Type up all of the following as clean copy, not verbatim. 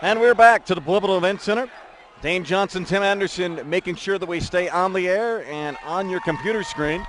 And we're back to the Pueblo Event Center. Dane Johnson, Tim Anderson making sure that we stay on the air and on your computer screen.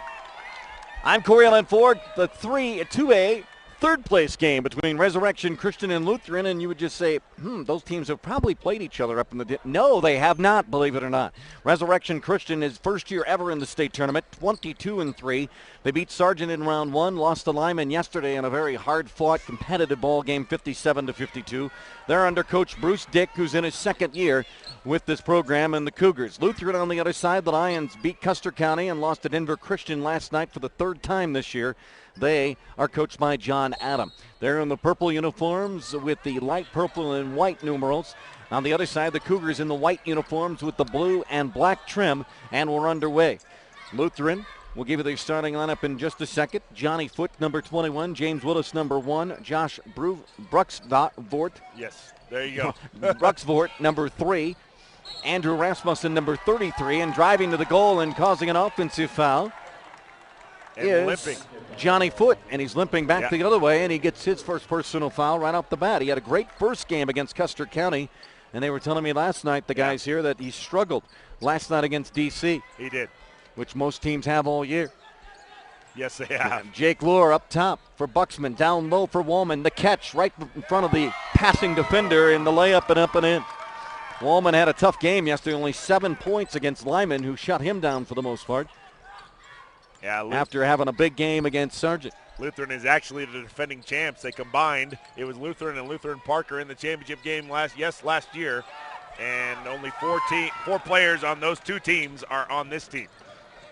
I'm Corey Allen Ford, the 2A third place game between Resurrection Christian and Lutheran, and you would just say, those teams have probably played each other up in the No, they have not, believe it or not. Resurrection Christian is first year ever in the state tournament, 22-3. They beat Sargent in round one, lost to Lyman yesterday in a very hard-fought, competitive ball game, 57-52. They're under Coach Bruce Dick, who's in his second year with this program, and the Cougars. Lutheran on the other side, the Lions beat Custer County and lost to Denver Christian last night for the third time this year. They are coached by John Adam. They're in the purple uniforms with the light purple and white numerals. On the other side, the Cougars in the white uniforms with the blue and black trim, and we're underway. Lutheran will give you their starting lineup in just a second. Johnny Foote, number 21. James Willis, number 1. Josh Bruxvort. Yes, there you go. Bruxvort, number 3. Andrew Rasmussen, number 33. And driving to the goal and causing an offensive foul and limping. Johnny Foote, and he's limping back the other way, and he gets his first personal foul right off the bat. He had a great first game against Custer County, and they were telling me last night, the guys here, that he struggled last night against D.C. He did. Which most teams have all year. Yes, they have. Jake Lohr up top for Buxman, down low for Wallman. The catch right in front of the passing defender, and the layup and up and in. Wallman had a tough game yesterday, only 7 points against Lyman, who shut him down for the most part. Yeah, after having a big game against Sargent. Lutheran is actually the defending champs. They combined. It was Lutheran and Lutheran Parker in the championship game last year, and only four players on those two teams are on this team.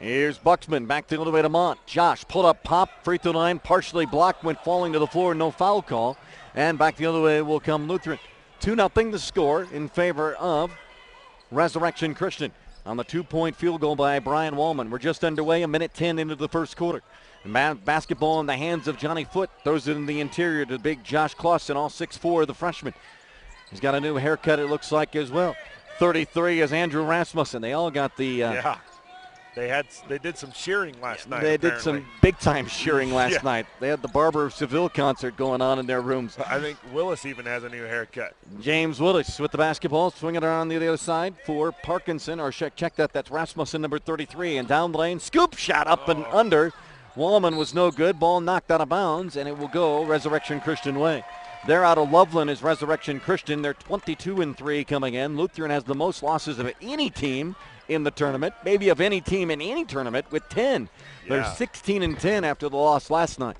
Here's Buxman back the other way to Mont. Josh pulled up, pop, free throw line, partially blocked, went falling to the floor, no foul call, and back the other way will come Lutheran. 2-0 the score in favor of Resurrection Christian on the 2-point field goal by Brian Wallman. We're just underway, 1:10 into the first quarter. Basketball in the hands of Johnny Foote. Throws it in the interior to big Josh Clausen, all 6'4", the freshman. He's got a new haircut, it looks like, as well. 33 is Andrew Rasmussen. They all got the... They did some shearing last night. They did some big-time shearing last night. They had the Barber of Seville concert going on in their rooms. I think Willis even has a new haircut. James Willis with the basketball, swinging it around the other side for Parkinson. Or check that, that's Rasmussen, number 33. And down the lane, scoop shot up and under. Wallman was no good. Ball knocked out of bounds, and it will go Resurrection Christian way. They're out of Loveland is Resurrection Christian. They're 22-3 coming in. Lutheran has the most losses of any team in the tournament, maybe of any team in any tournament, with 10. They're 16-10 after the loss last night.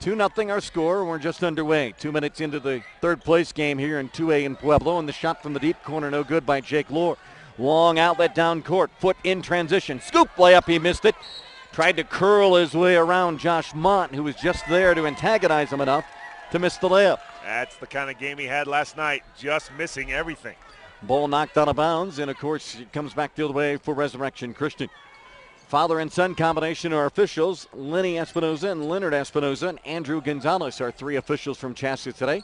2-0 our score. We're just underway. 2 minutes into the third place game here in 2A in Pueblo, and the shot from the deep corner no good by Jake Lohr. Long outlet down court. Foote in transition. Scoop layup. He missed it. Tried to curl his way around Josh Mont, who was just there to antagonize him enough to miss the layup. That's the kind of game he had last night, just missing everything. Ball knocked out of bounds, and of course it comes back the other way for Resurrection Christian. Father and son combination are officials. Lenny Espinoza and Leonard Espinoza and Andrew Gonzalez are 3 officials from CHSAA today.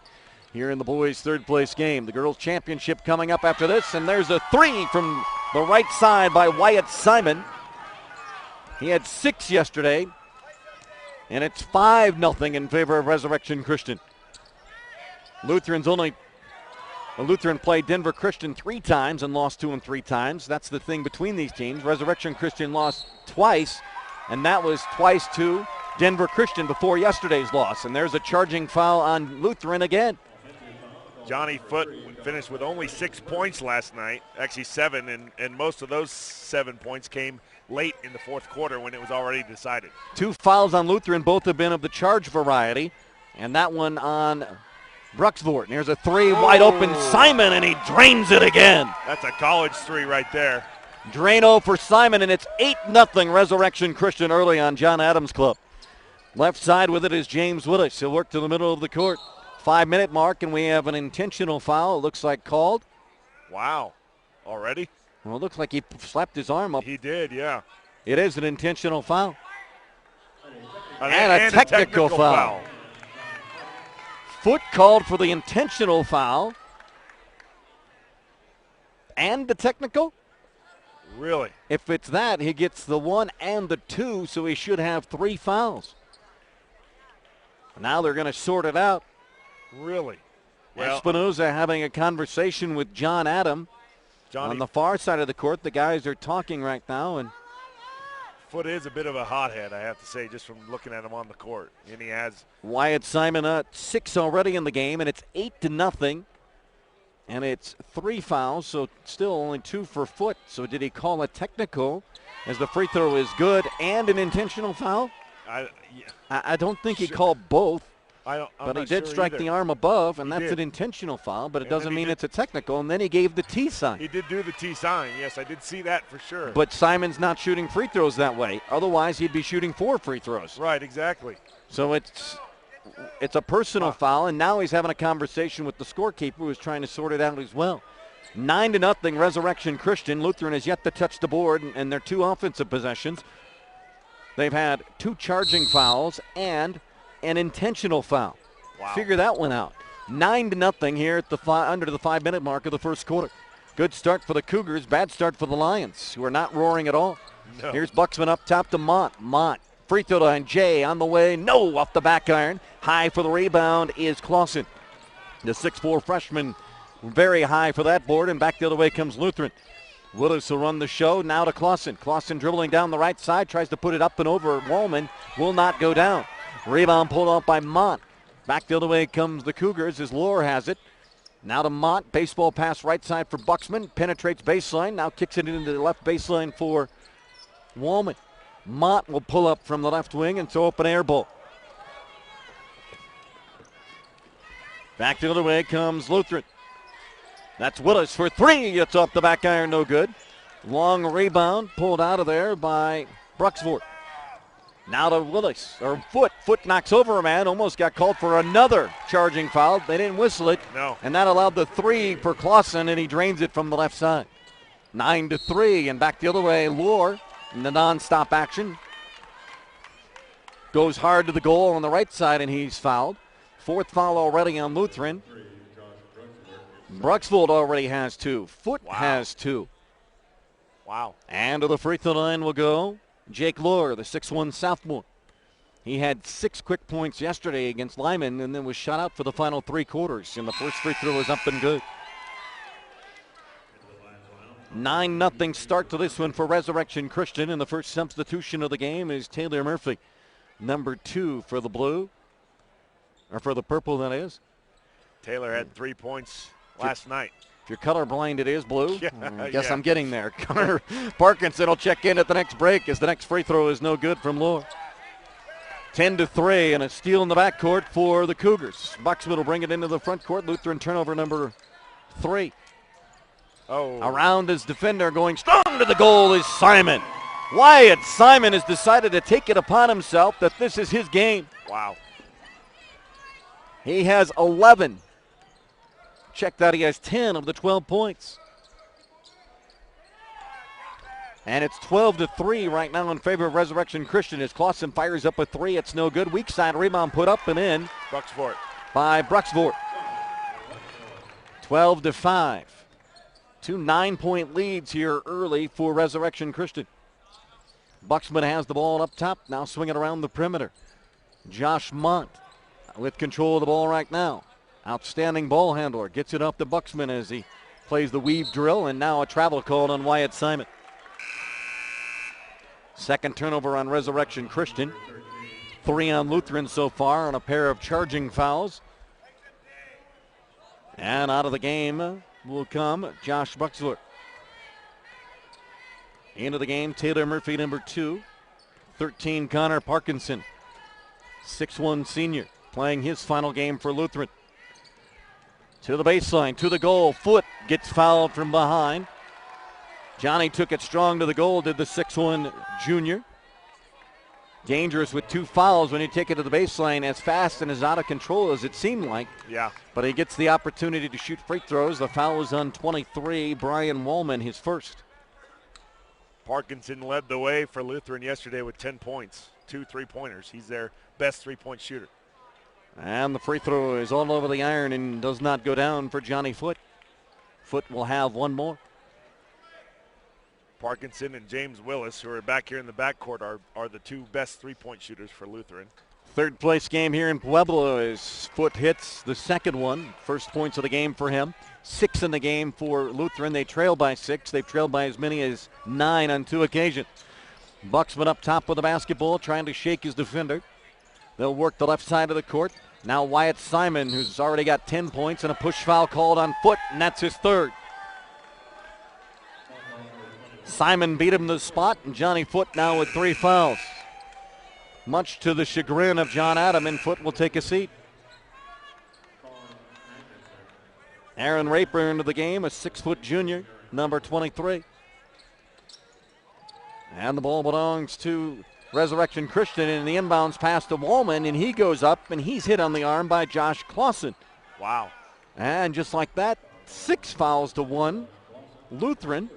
Here in the boys' third place game. The girls' championship coming up after this, and there's a 3 from the right side by Wyatt Simon. He had 6 yesterday, and it's 5-0 in favor of Resurrection Christian. Lutheran played Denver Christian 3 times and lost to him 3 times. That's the thing between these teams. Resurrection Christian lost twice, and that was twice to Denver Christian before yesterday's loss. And there's a charging foul on Lutheran again. Johnny Foote finished with only 6 points last night, actually 7, and most of those 7 points came late in the fourth quarter when it was already decided. 2 fouls on Lutheran, both have been of the charge variety, and that one on Bruxvort. And here's a 3, wide open Simon, and he drains it again. That's a college 3 right there. Draino for Simon, and it's 8-0 Resurrection Christian early on John Adams Club. Left side with it is James Willis. He'll work to the middle of the court. 5-minute mark, and we have an intentional foul. It looks like called. Wow. Already? Well, it looks like he slapped his arm up. He did, yeah. It is an intentional foul. And a technical foul. Foote called for the intentional foul. And the technical? Really? If it's that, he gets the 1 and the 2, so he should have 3 fouls. Now they're going to sort it out. Really? Well, Espinoza having a conversation with John Adam on the far side of the court. The guys are talking right now, and Foote is a bit of a hothead, I have to say, just from looking at him on the court. And he has Wyatt Simon 6 already in the game, and it's 8-0. And it's 3 fouls, so still only 2 for Foote. So did he call a technical as the free throw is good and an intentional foul? I don't think he called both. But he did strike the arm above, and that's an intentional foul, but it doesn't mean it's a technical. And then he gave the T sign. He did do the T sign. Yes, I did see that for sure. But Simon's not shooting free throws that way. Otherwise, he'd be shooting 4 free throws. Right, exactly. So it's a personal foul, and now he's having a conversation with the scorekeeper who's trying to sort it out as well. 9-0 Resurrection Christian. Lutheran has yet to touch the board, and their 2 offensive possessions. They've had 2 charging fouls and an intentional foul. Wow. Figure that one out. 9-0 here at the under the 5-minute mark of the first quarter. Good start for the Cougars, bad start for the Lions, who are not roaring at all. No. Here's Buxman up top to Mont. Mont, free throw line, Jay on the way. No, off the back iron. High for the rebound is Clausen. The 6'4 freshman, very high for that board, and back the other way comes Lutheran. Willis will run the show, now to Clausen. Clausen dribbling down the right side, tries to put it up and over. Wallman will not go down. Rebound pulled off by Mont. Back the other way comes the Cougars as Lohr has it. Now to Mont. Baseball pass right side for Buxman. Penetrates baseline. Now kicks it into the left baseline for Wallman. Mont will pull up from the left wing and throw up an air ball. Back the other way comes Lutheran. That's Willis for 3. It's off the back iron, no good. Long rebound pulled out of there by Bruxford. Now to Willis, or Foote. Foote knocks over a man, almost got called for another charging foul. They didn't whistle it. No. And that allowed the 3 for Clausen, and he drains it from the left side. 9-3, and back the other way, Lohr in the non-stop action. Goes hard to the goal on the right side, and he's fouled. 4th foul already on Lutheran. Bruxford already has 2. Foote has 2. Wow. And to the free throw line will go Jake Lohr, the 6'1 sophomore. He had 6 quick points yesterday against Lyman and then was shut out for the final 3 quarters. And the first free throw is up and good. 9-0 start to this one for Resurrection Christian. And the first substitution of the game is Taylor Murphy, number 2 for the blue. Or for the purple, that is. Taylor had 3 points last night. If you're colorblind, it is blue. Yeah, I guess I'm getting there. Connor Parkinson will check in at the next break as the next free throw is no good from Lohr. 10-3 and a steal in the backcourt for the Cougars. Buxman will bring it into the front court. Lutheran turnover number 3. Oh. Around his defender going strong to the goal is Simon. Wyatt Simon has decided to take it upon himself that this is his game. Wow. He has 11. Check that, he has 10 of the 12 points. And it's 12-3 right now in favor of Resurrection Christian as Clausen fires up a 3. It's no good. Weak side rebound put up and in Bruxford. by Bruxford. 12-5. 2 9-point leads here early for Resurrection Christian. Buxman has the ball up top, now swinging around the perimeter. Josh Mont with control of the ball right now. Outstanding ball handler. Gets it up to Buxman as he plays the weave drill, and now a travel call on Wyatt Simon. Second turnover on Resurrection Christian. 3 on Lutheran so far on a pair of charging fouls. And out of the game will come Josh Buxler. Into the game, Taylor Murphy, number 2. 13, Connor Parkinson. 6'1 senior, playing his final game for Lutheran. To the baseline, to the goal. Foote gets fouled from behind. Johnny took it strong to the goal, did the 6'1 junior. Dangerous with 2 fouls when you take it to the baseline, as fast and as out of control as it seemed like. Yeah. But he gets the opportunity to shoot free throws. The foul was on 23, Brian Wallman, his first. Parkinson led the way for Lutheran yesterday with 10 points, 2 3-pointers. He's their best 3-point shooter. And the free throw is all over the iron and does not go down for Johnny Foote. Foote will have 1 more. Parkinson and James Willis, who are back here in the backcourt, are the 2 best 3-point shooters for Lutheran. Third place game here in Pueblo as Foot hits the second one. First points of the game for him. 6 in the game for Lutheran. They trail by 6. They've trailed by as many as 9 on 2 occasions. Buxman up top with the basketball, trying to shake his defender. They'll work the left side of the court. Now Wyatt Simon, who's already got 10 points, and a push foul called on Foot, and that's his third. Simon beat him to the spot, and Johnny Foot now with 3 fouls. Much to the chagrin of John Adam, and Foot will take a seat. Aaron Raper into the game, a 6-foot junior, number 23. And the ball belongs to Resurrection Christian, and the inbounds pass to Wallman, and he goes up, and he's hit on the arm by Josh Clausen. Wow. And just like that, 6 fouls to 1. Lutheran.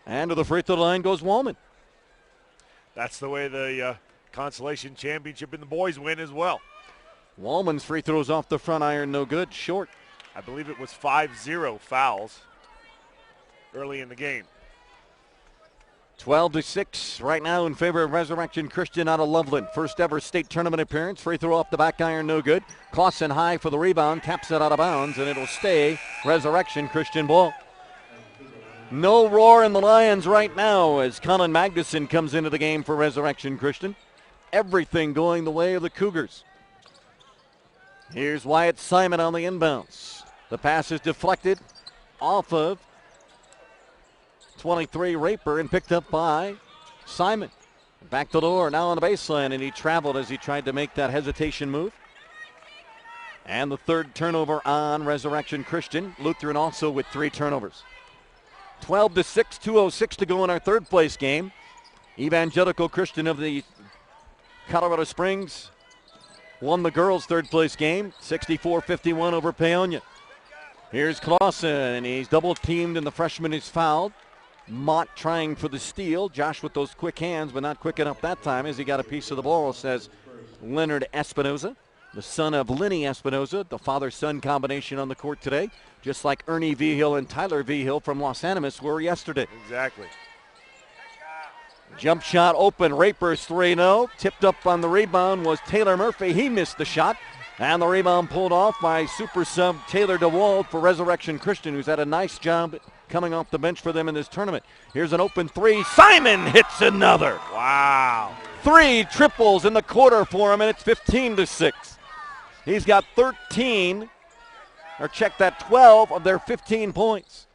And to the free throw line goes Wallman. That's the way the consolation championship and the boys win as well. Wallman's free throws off the front iron, no good, short. I believe it was 5-0 fouls early in the game. 12-6 right now in favor of Resurrection Christian out of Loveland. First ever state tournament appearance. Free throw off the back iron, no good. Clausen high for the rebound, taps it out of bounds, and it'll stay Resurrection Christian ball. No roar in the Lions right now as Colin Magnuson comes into the game for Resurrection Christian. Everything going the way of the Cougars. Here's Wyatt Simon on the inbounds. The pass is deflected off of 23 Raper and picked up by Simon. Back to the door, now on the baseline, and he traveled as he tried to make that hesitation move. And the third turnover on Resurrection Christian. Lutheran also with 3 turnovers. 12-6, 2:06 to go in our third place game. Evangelical Christian of the Colorado Springs won the girls' third place game, 64-51 over Paonia. Here's Clausen, and he's double teamed, and the freshman is fouled. Mott trying for the steal. Josh with those quick hands, but not quick enough that time as he got a piece of the ball, says Leonard Espinoza, the son of Lenny Espinoza, the father-son combination on the court today, just like Ernie Vigil and Tyler Vigil from Los Animas were yesterday. Exactly. Jump shot open. Raper's 3-0. Tipped up on the rebound was Taylor Murphy. He missed the shot. And the rebound pulled off by super sub Taylor DeWald for Resurrection Christian, who's had a nice job coming off the bench for them in this tournament. Here's an open 3. Simon hits another. Wow. 3 triples in the quarter for him, and it's 15-6. He's got 13, or check that, 12 of their 15 points.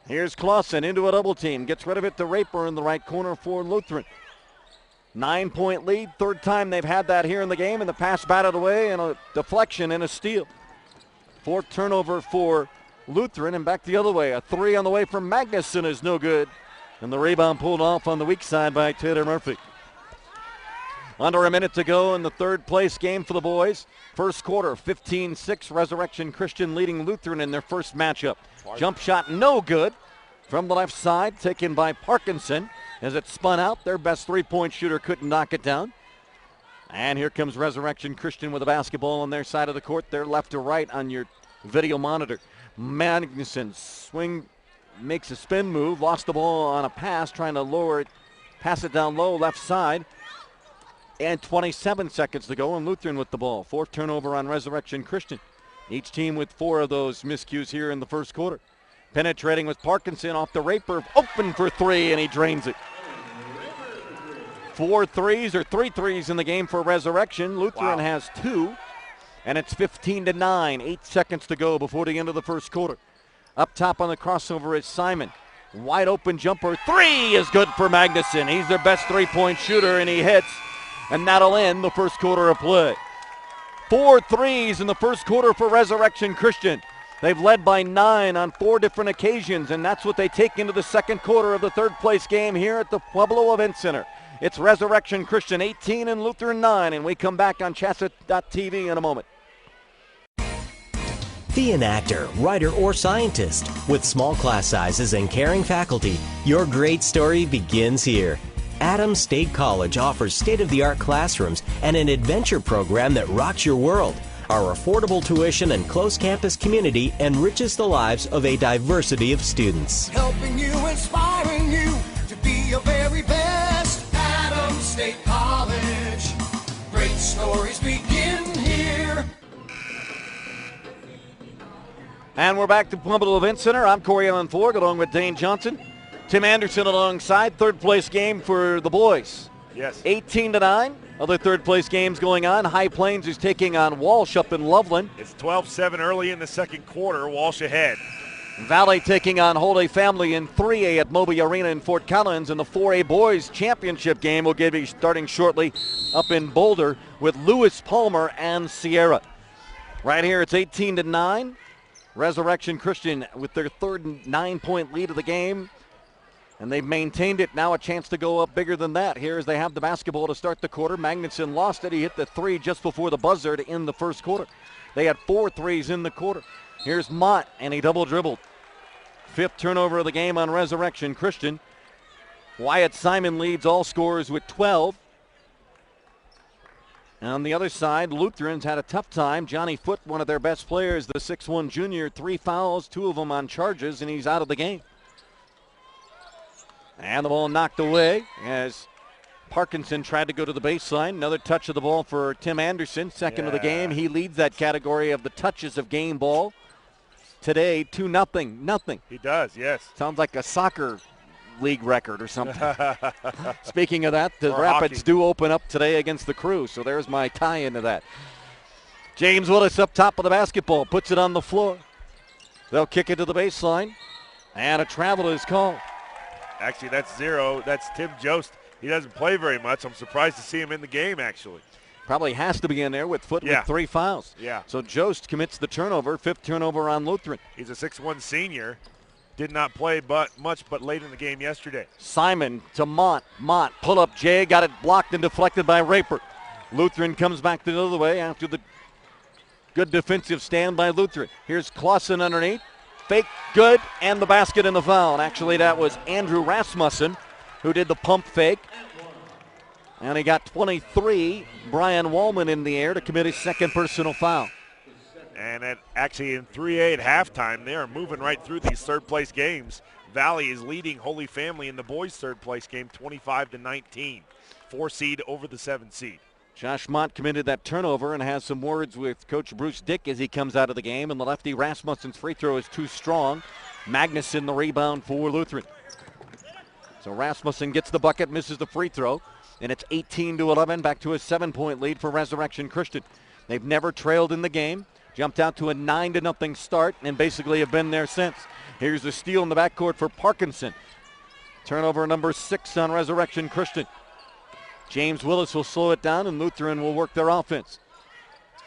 Here's Clausen into a double team. Gets rid of it to Raper in the right corner for Lutheran. 9-point lead. Third time they've had that here in the game, and the pass batted away and a deflection and a steal. 4th turnover for Lutheran, and back the other way. A 3 on the way from Magnuson is no good. And the rebound pulled off on the weak side by Taylor Murphy. Under a minute to go in the third place game for the boys. First quarter, 15-6. Resurrection Christian leading Lutheran in their first matchup. Jump shot no good from the left side, taken by Parkinson. As it spun out, their best three-point shooter couldn't knock it down. And here comes Resurrection Christian with a basketball on their side of the court. They're left to right on your video monitor. Magnuson swing, makes a spin move, lost the ball on a pass, trying to lower it, pass it down low, left side. And 27 seconds to go, and Lutheran with the ball. 4th turnover on Resurrection Christian. Each team with 4 of those miscues here in the first quarter. Penetrating with Parkinson off the Raper, open for 3, and he drains it. 4 threes or 3 threes in the game for Resurrection. Lutheran has 2, and it's 15-9. 8 seconds to go before the end of the first quarter. Up top on the crossover is Simon. Wide open jumper. 3 is good for Magnuson. He's their best three-point shooter, and he hits. And that'll end the first quarter of play. 4 threes in the first quarter for Resurrection Christian. They've led by 9 on 4 different occasions, and that's what they take into the second quarter of the third place game here at the Pueblo Event Center. It's Resurrection Christian 18 and Lutheran 9, and we come back on CHSAA.tv in a moment. Be an actor, writer, or scientist. With small class sizes and caring faculty, your great story begins here. Adams State College offers state-of-the-art classrooms and an adventure program that rocks your world. Our affordable tuition and close campus community enriches the lives of a diversity of students. Helping you, inspiring you to be your very best. Adams State College. And we're back to Pueblo Event Center. I'm Corey Allen Ford along with Dane Johnson. Tim Anderson alongside. Third place game for the boys. Yes. 18-9. Other third place games going on. High Plains is taking on Walsh up in Loveland. It's 12-7 early in the second quarter. Walsh ahead. Valley taking on Holy Family in 3A at Moby Arena in Fort Collins. And the 4A boys championship game will be starting shortly up in Boulder with Lewis Palmer and Sierra. Right here it's 18-9. Resurrection Christian with their third 9-point lead of the game. And they've maintained it. Now a chance to go up bigger than that. Here as they have the basketball to start the quarter. Magnuson lost it. He hit the three just before the buzzer to end the first quarter. They had 4 threes in the quarter. Here's Mott, and he double dribbled. 5th turnover of the game on Resurrection Christian. Wyatt Simon leads all scorers with 12. And on the other side, Lutherans had a tough time. Johnny Foote, one of their best players, the 6'1 junior, 3 fouls, 2 of them on charges, and he's out of the game. And the ball knocked away as Parkinson tried to go to the baseline. Another touch of the ball for Tim Anderson, second of the game. He leads that category of the touches of game ball. Today, 2-0. He does, yes. Sounds like a soccer league record or something. Speaking of that, the Or Rapids hockey. do open up today against the Crew, so there's my tie into that. James Willis up top of the basketball, puts it on the floor. They'll kick it to the baseline, and a travel is called. Actually, that's 0. That's Tim Jost. He doesn't play very much. I'm surprised to see him in the game, actually. Probably has to be in there with Foote with 3 fouls. Yeah. So Jost commits the turnover, 5th turnover on Lutheran. He's a 6'1 senior. Did not play much but late in the game yesterday. Simon to Mott. Mott, pull up Jay, got it blocked and deflected by Raper. Lutheran comes back the other way after the good defensive stand by Lutheran. Here's Clausen underneath. Fake, good, and the basket and the foul. And actually that was Andrew Rasmussen who did the pump fake. And he got 23. Brian Wallman in the air to commit his second personal foul. And actually in 3A at halftime, they are moving right through these third-place games. Valley is leading Holy Family in the boys' third-place game 25-19. 4 seed over the 7 seed. Josh Mott committed that turnover and has some words with Coach Bruce Dick as he comes out of the game. And the lefty Rasmussen's free throw is too strong. Magnuson the rebound for Lutheran. So Rasmussen gets the bucket, misses the free throw. And it's 18-11, back to a 7-point lead for Resurrection Christian. They've never trailed in the game. Jumped out to a 9-0 start and basically have been there since. Here's the steal in the backcourt for Parkinson. Turnover number 6 on Resurrection Christian. James Willis will slow it down and Lutheran will work their offense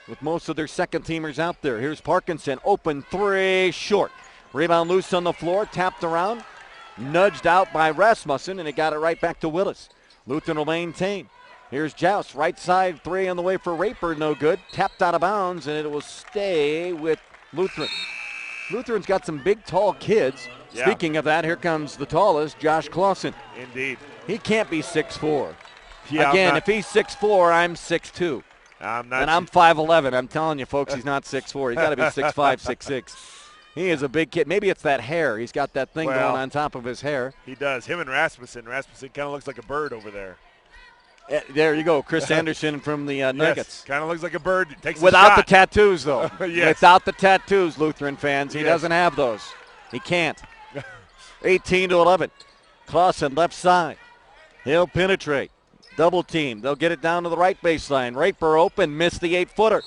with most of their second teamers out there. Here's Parkinson, open 3, short. Rebound loose on the floor, tapped around, nudged out by Rasmussen, and it got it right back to Willis. Lutheran will maintain. Here's Joust, right side 3 on the way for Raper, no good. Tapped out of bounds, and it will stay with Lutheran. Lutheran's got some big, tall kids. Yeah. Speaking of that, here comes the tallest, Josh Clausen. Indeed. He can't be 6'4". Yeah, Again, if he's 6'4", I'm 6'2". I'm not. And I'm 5'11". I'm telling you, folks, he's not 6'4". He's got to be 6'5", 6'6". He is a big kid. Maybe it's that hair. He's got that thing going on top of his hair. He does. Him and Rasmussen. Rasmussen kind of looks like a bird over there. There you go, Chris Anderson from the Nuggets. Yes, kind of looks like a bird. Takes Without a the shot. tattoos, though. Yes. Without the tattoos, Lutheran fans. He Yes. doesn't have those. He can't. 18-11. Clausen left side. He'll penetrate. Double team. They'll get it down to the right baseline. Raper open, missed the 8-footer.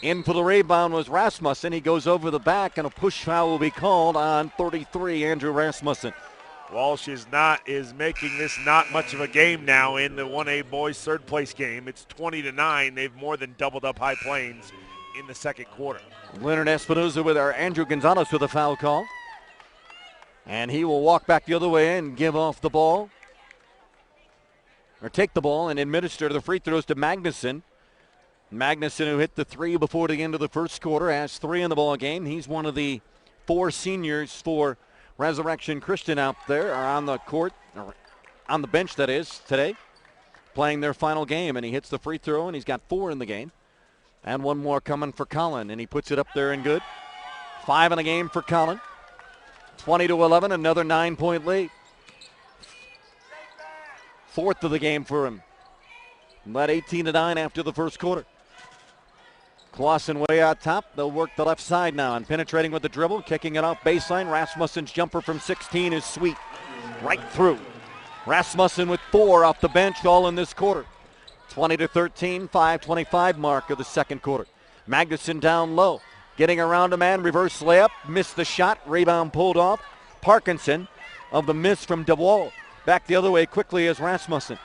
In for the rebound was Rasmussen. He goes over the back, and a push foul will be called on 33, Andrew Rasmussen. Walsh is making this not much of a game now in the 1A boys third place game. It's 20-9. They've more than doubled up High Plains in the second quarter. Leonard Espinoza with our Andrew Gonzalez with a foul call. And he will walk back the other way and give off the ball. Or take the ball and administer the free throws to Magnuson. Magnuson, who hit the 3 before the end of the first quarter, has 3 in the ball game. He's one of the 4 seniors for Resurrection Christian out there, or on the court, or on the bench that is, today, playing their final game. And he hits the free throw, and he's got 4 in the game. And one more coming for Colin, and he puts it up there and good. 5 in the game for Colin. 20-11, another 9-point lead. 4th of the game for him. Led 18-9 after the first quarter. Clausen way out top. They'll work the left side now and penetrating with the dribble, kicking it off baseline. Rasmussen's jumper from 16 is sweet. Right through. Rasmussen with 4 off the bench, all in this quarter. 20-13, 5:25 mark of the second quarter. Magnuson down low, getting around a man, reverse layup, missed the shot, rebound pulled off. Parkinson of the miss from DeWalt. Back the other way quickly as Rasmussen.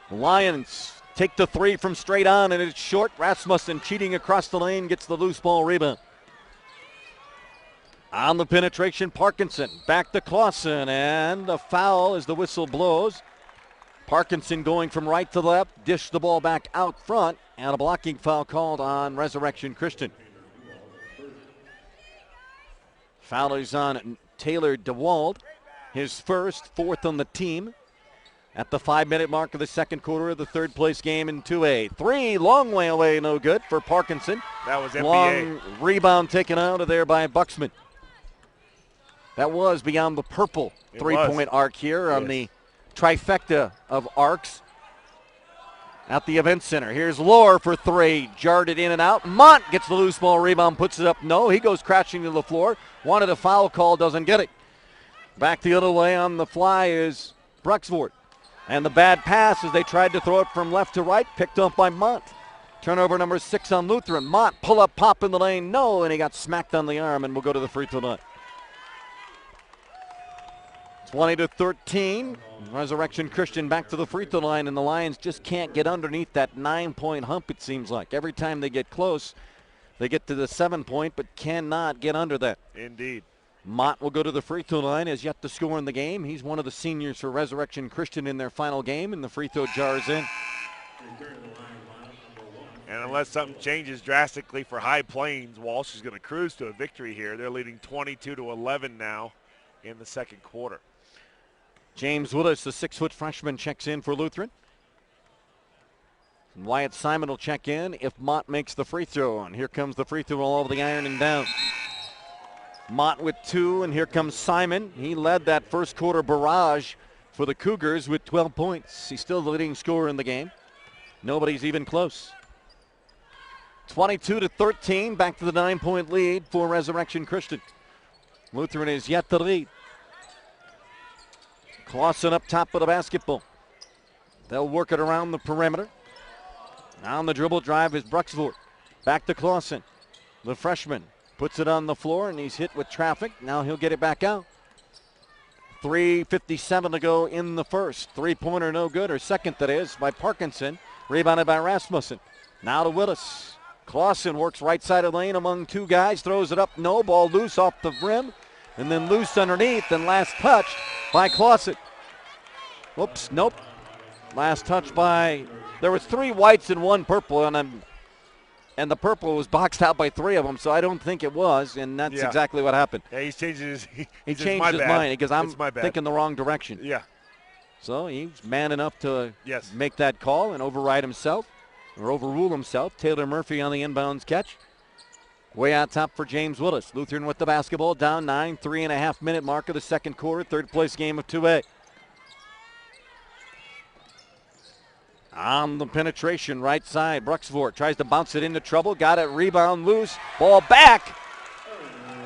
The Lions take the 3 from straight on, and it's short. Rasmussen cheating across the lane, gets the loose ball rebound. On the penetration, Parkinson back to Clausen, and a foul as the whistle blows. Parkinson going from right to left, dished the ball back out front, and a blocking foul called on Resurrection Christian. Foul is on Taylor DeWald, his first, 4th on the team. At the 5-minute mark of the second quarter of the third place game in 2A. 3, long way away, no good for Parkinson. That was NBA. Long rebound taken out of there by Buxman. That was beyond the purple three-point arc here on the trifecta of arcs at the event center. Here's Lohr for 3, jarred it in and out. Mont gets the loose ball rebound, puts it up. No, he goes crashing to the floor. Wanted a foul call, doesn't get it. Back the other way on the fly is Bruxvort. And the bad pass as they tried to throw it from left to right, picked up by Mont. Turnover number 6 on Lutheran. Mont, pull up, pop in the lane, no, and he got smacked on the arm and will go to the free throw line. 20-13, Resurrection Christian back to the free throw line, and the Lions just can't get underneath that 9-point hump, it seems like. Every time they get close, they get to the 7-point, but cannot get under that. Indeed. Mott will go to the free throw line, has yet to score in the game. He's one of the seniors for Resurrection Christian in their final game, and the free throw jars in. And unless something changes drastically for High Plains, Walsh is going to cruise to a victory here. They're leading 22-11 now in the second quarter. James Willis, the 6-foot freshman, checks in for Lutheran. And Wyatt Simon will check in if Mott makes the free throw. And here comes the free throw all over the ironing down. Mott with 2, and here comes Simon. He led that first quarter barrage for the Cougars with 12 points. He's still the leading scorer in the game. Nobody's even close. 22-13, back to the 9-point lead for Resurrection Christian. Lutheran is yet to lead. Clausen up top of the basketball. They'll work it around the perimeter. Now on the dribble drive is Bruxvort. Back to Clausen, the freshman. Puts it on the floor, and he's hit with traffic. Now he'll get it back out. 3:57 to go in the first. Three-pointer no good, or second that is, by Parkinson. Rebounded by Rasmussen. Now to Willis. Clausen works right side of the lane among 2 guys. Throws it up, no. Ball loose off the rim. And then loose underneath, and last touch by Clausen. Whoops, nope. Last touch by, there was 3 whites and 1 purple, and the purple was boxed out by 3 of them, so I don't think it was, and that's exactly what happened. Yeah, he's changed his he changed his mind because I'm my bad. thinking the wrong direction. Yeah. So he's man enough to Yes. make that call and override himself, or overrule himself. Taylor Murphy on the inbounds catch. Way out top for James Willis. Lutheran with the basketball, down 9, 3.5-minute mark of the second quarter, third place game of 2A. On the penetration, right side, Bruxvort tries to bounce it into trouble, got it, rebound loose, ball back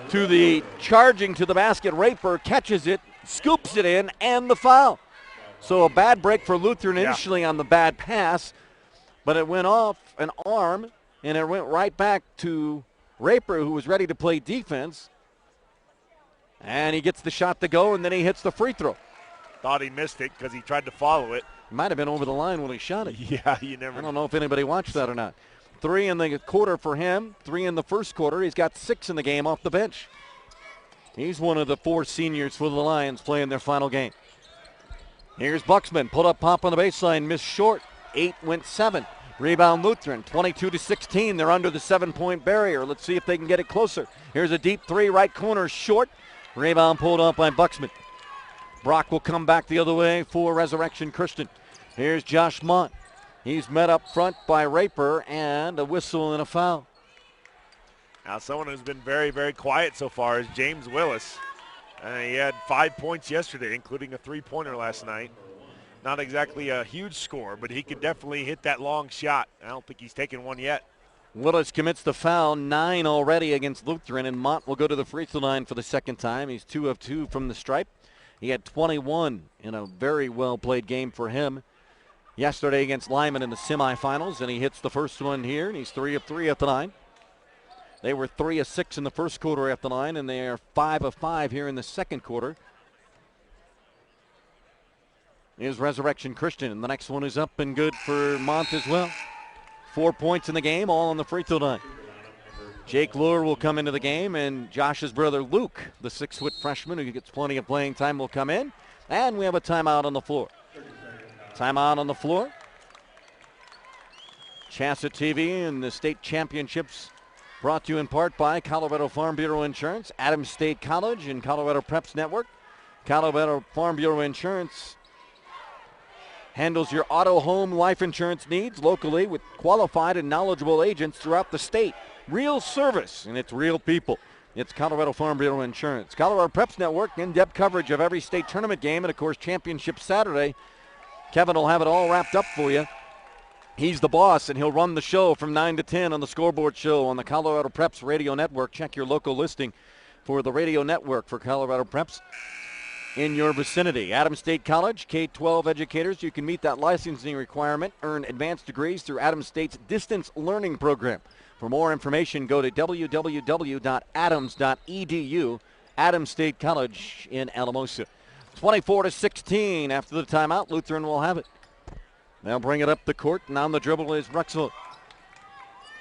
to the charging to the basket. Raper catches it, scoops it in, and the foul. So a bad break for Lutheran initially on the bad pass, but it went off an arm, and it went right back to Raper, who was ready to play defense. And he gets the shot to go, and then he hits the free throw. Thought he missed it because he tried to follow it. Might have been over the line when he shot it. Yeah, you never I don't know if anybody watched that or not. 3 in the quarter for him, 3 in the first quarter. He's got 6 in the game off the bench. He's one of the 4 seniors for the Lions playing their final game. Here's Buxman, pull up pop on the baseline, missed short. 8 went 7. Rebound Lutheran, 22-16. They're under the 7-point barrier. Let's see if they can get it closer. Here's a deep 3, right corner, short. Rebound pulled off by Buxman. Brock will come back the other way for Resurrection Christian. Here's Josh Mont. He's met up front by Raper, and a whistle and a foul. Now someone who's been very, very quiet so far is James Willis. He had 5 points yesterday, including a 3-pointer last night. Not exactly a huge score, but he could definitely hit that long shot. I don't think he's taken one yet. Willis commits the foul, 9 already against Lutheran, and Mont will go to the free throw line for the second time. He's 2 of 2 from the stripe. He had 21 in a very well-played game for him yesterday against Lyman in the semifinals, and he hits the first one here, and he's 3 of 3 at the line. They were 3 of 6 in the first quarter at the line, and they are 5 of 5 here in the second quarter. Here's Resurrection Christian, and the next one is up and good for Mont as well. 4 points in the game, all on the free throw line. Jake Lure will come into the game, and Josh's brother Luke, the 6-foot freshman who gets plenty of playing time, will come in. And we have a timeout on the floor. Timeout on the floor. CHSAA TV and the state championships brought to you in part by Colorado Farm Bureau Insurance, Adams State College, and Colorado Preps Network. Colorado Farm Bureau Insurance handles your auto, home, life insurance needs locally with qualified and knowledgeable agents throughout the state. Real service, and it's real people. It's Colorado Farm Bureau Insurance. Colorado Preps Network, in-depth coverage of every state tournament game, and, of course, Championship Saturday. Kevin will have it all wrapped up for you. He's the boss, and he'll run the show from 9 to 10 on the Scoreboard Show on the Colorado Preps Radio Network. Check your local listing for the radio network for Colorado Preps in your vicinity. Adams State College, K-12 educators, you can meet that licensing requirement, earn advanced degrees through Adams State's distance learning program. For more information, go to www.adams.edu, Adams State College in Alamosa. 24-16 after the timeout. Lutheran will have it. They'll bring it up the court, and on the dribble is Ruxel.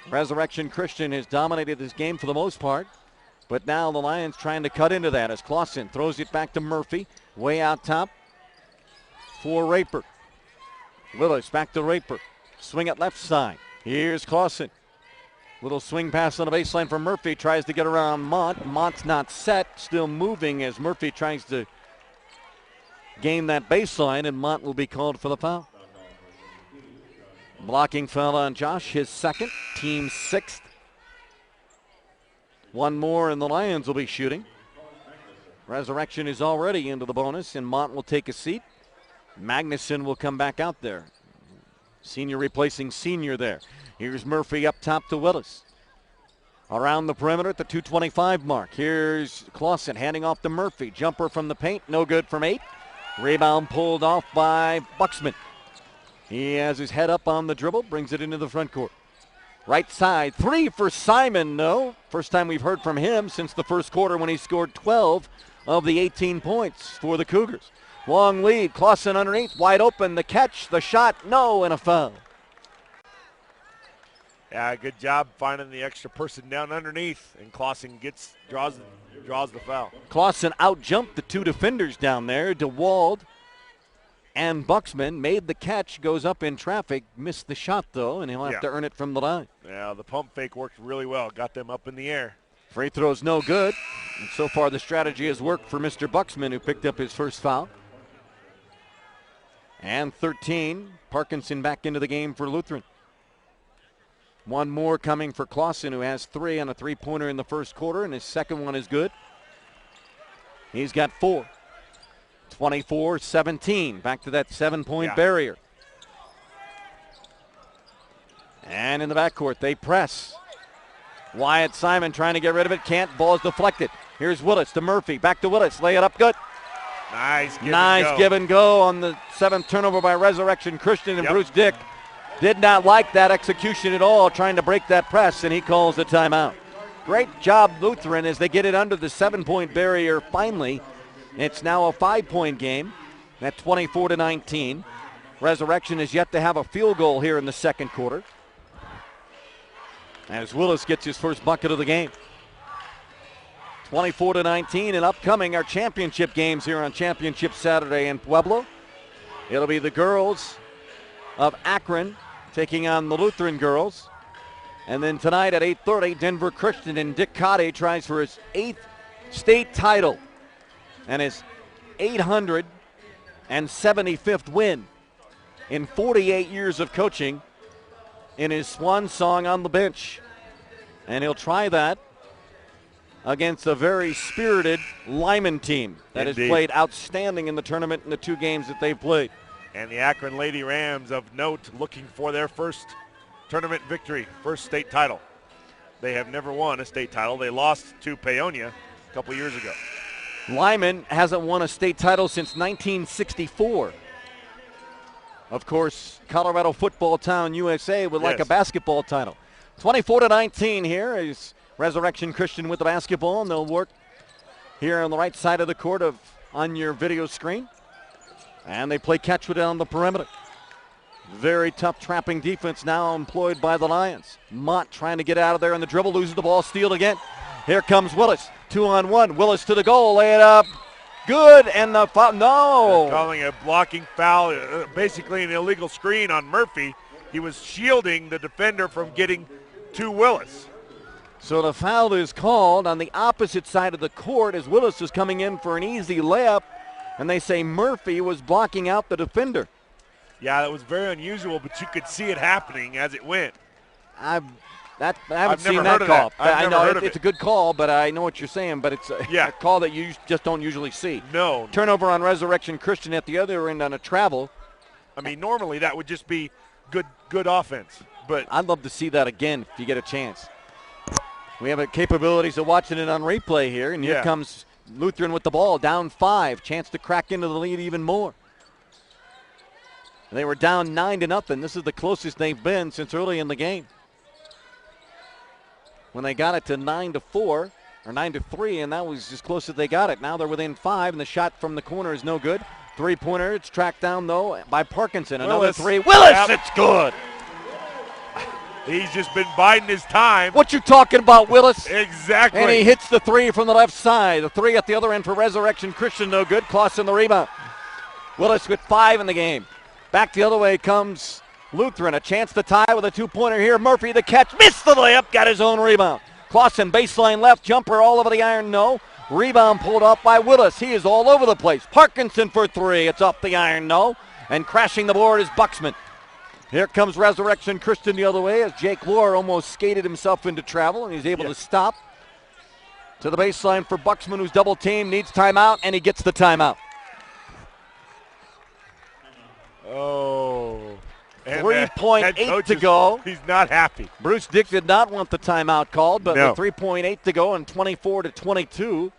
Resurrection Christian has dominated this game for the most part. But now the Lions trying to cut into that as Clausen throws it back to Murphy. Way out top for Raper. Willis back to Raper. Swing it left side. Here's Clausen. Little swing pass on the baseline for Murphy. Tries to get around Mont. Mont's not set. Still moving as Murphy tries to gain that baseline, and Mont will be called for the foul. Blocking foul on Josh, his second, team 6th. One more and the Lions will be shooting. Resurrection is already into the bonus, and Mont will take a seat. Magnuson will come back out there. Senior replacing senior there. Here's Murphy up top to Willis. Around the perimeter at the 2:25 mark. Here's Clausen handing off to Murphy. Jumper from the paint, no good from 8. Rebound pulled off by Buxman. He has his head up on the dribble, brings it into the front court. Right side, 3 for Simon, no. First time we've heard from him since the first quarter when he scored 12 of the 18 points for the Cougars. Long lead, Clausen underneath, wide open, the catch, the shot, no, and a foul. Yeah, good job finding the extra person down underneath, and Clausen draws the foul. Clausen out-jumped the 2 defenders down there. DeWald and Buxman made the catch, goes up in traffic, missed the shot though, and he'll have to earn it from the line. Yeah, the pump fake worked really well, got them up in the air. Free throw's no good, and so far the strategy has worked for Mr. Buxman, who picked up his first foul. And 13, Parkinson back into the game for Lutheran. One more coming for Clausen, who has 3 on a three-pointer in the first quarter, and his second one is good. He's got 4. 24-17, back to that 7-point barrier. And in the backcourt, they press. Wyatt Simon trying to get rid of it, can't, ball's deflected. Here's Willis to Murphy, back to Willis, lay it up, good. Nice give and go on the 7th turnover by Resurrection Christian, and Bruce Dick did not like that execution at all, trying to break that press, and he calls the timeout. Great job, Lutheran, as they get it under the 7-point barrier finally. It's now a 5-point game at 24-19. Resurrection is yet to have a field goal here in the second quarter, as Willis gets his first bucket of the game. 24-19, and upcoming are championship games here on Championship Saturday in Pueblo. It'll be the girls of Akron taking on the Lutheran girls. And then tonight at 8:30, Denver Christian and Dick Cotty tries for his 8th state title and his 875th win in 48 years of coaching in his swan song on the bench. And he'll try that against a very spirited Lyman team that has played outstanding in the tournament in the 2 games that they've played. And the Akron Lady Rams of note looking for their first tournament victory, first state title. They have never won a state title. They lost to Paonia a couple years ago. Lyman hasn't won a state title since 1964. Of course, Colorado football town USA would like a basketball title. 24-19 here is Resurrection Christian with the basketball, and they'll work here on the right side of the court on your video screen. And they play catch with it on the perimeter. Very tough trapping defense now employed by the Lions. Mott trying to get out of there on the dribble, loses the ball, steal again. Here comes Willis, 2-on-1. Willis to the goal, lay it up. Good, and the foul, no. They're calling a blocking foul, basically an illegal screen on Murphy. He was shielding the defender from getting to Willis. So the foul is called on the opposite side of the court as Willis is coming in for an easy layup, and they say Murphy was blocking out the defender. Yeah, that was very unusual, but you could see it happening as it went. I haven't seen that call. I know it's a good call, but I know what you're saying, but it's a call that you just don't usually see. No. Turnover on Resurrection Christian at the other end on a travel. I mean, normally that would just be good offense, but I'd love to see that again if you get a chance. We have the capabilities of watching it on replay here, and here comes Lutheran with the ball, down 5, chance to crack into the lead even more. They were down 9-0. This is the closest they've been since early in the game, when they got it to 9-4 or 9-3, and that was as close as they got it. Now they're within 5, and the shot from the corner is no good. Three-pointer, it's tracked down, though, by Parkinson. Another three. Willis, it's good. He's just been biding his time. What you talking about, Willis? Exactly. And he hits the three from the left side. The three at the other end for Resurrection Christian, no good. Clausen the rebound. Willis with 5 in the game. Back the other way comes Lutheran. A chance to tie with a two-pointer here. Murphy the catch. Missed the layup. Got his own rebound. Clausen baseline left. Jumper all over the iron. No. Rebound pulled off by Willis. He is all over the place. Parkinson for 3. It's off the iron. No. And crashing the board is Buxman. Here comes Resurrection Christian the other way as Jake Lohr almost skated himself into travel, and he's able to stop. To the baseline for Buxman, who's double teamed, needs timeout, and he gets the timeout. Oh. 3.8 to go. He's not happy. Bruce Dick did not want the timeout called, but with 3.8 to go and 24-22,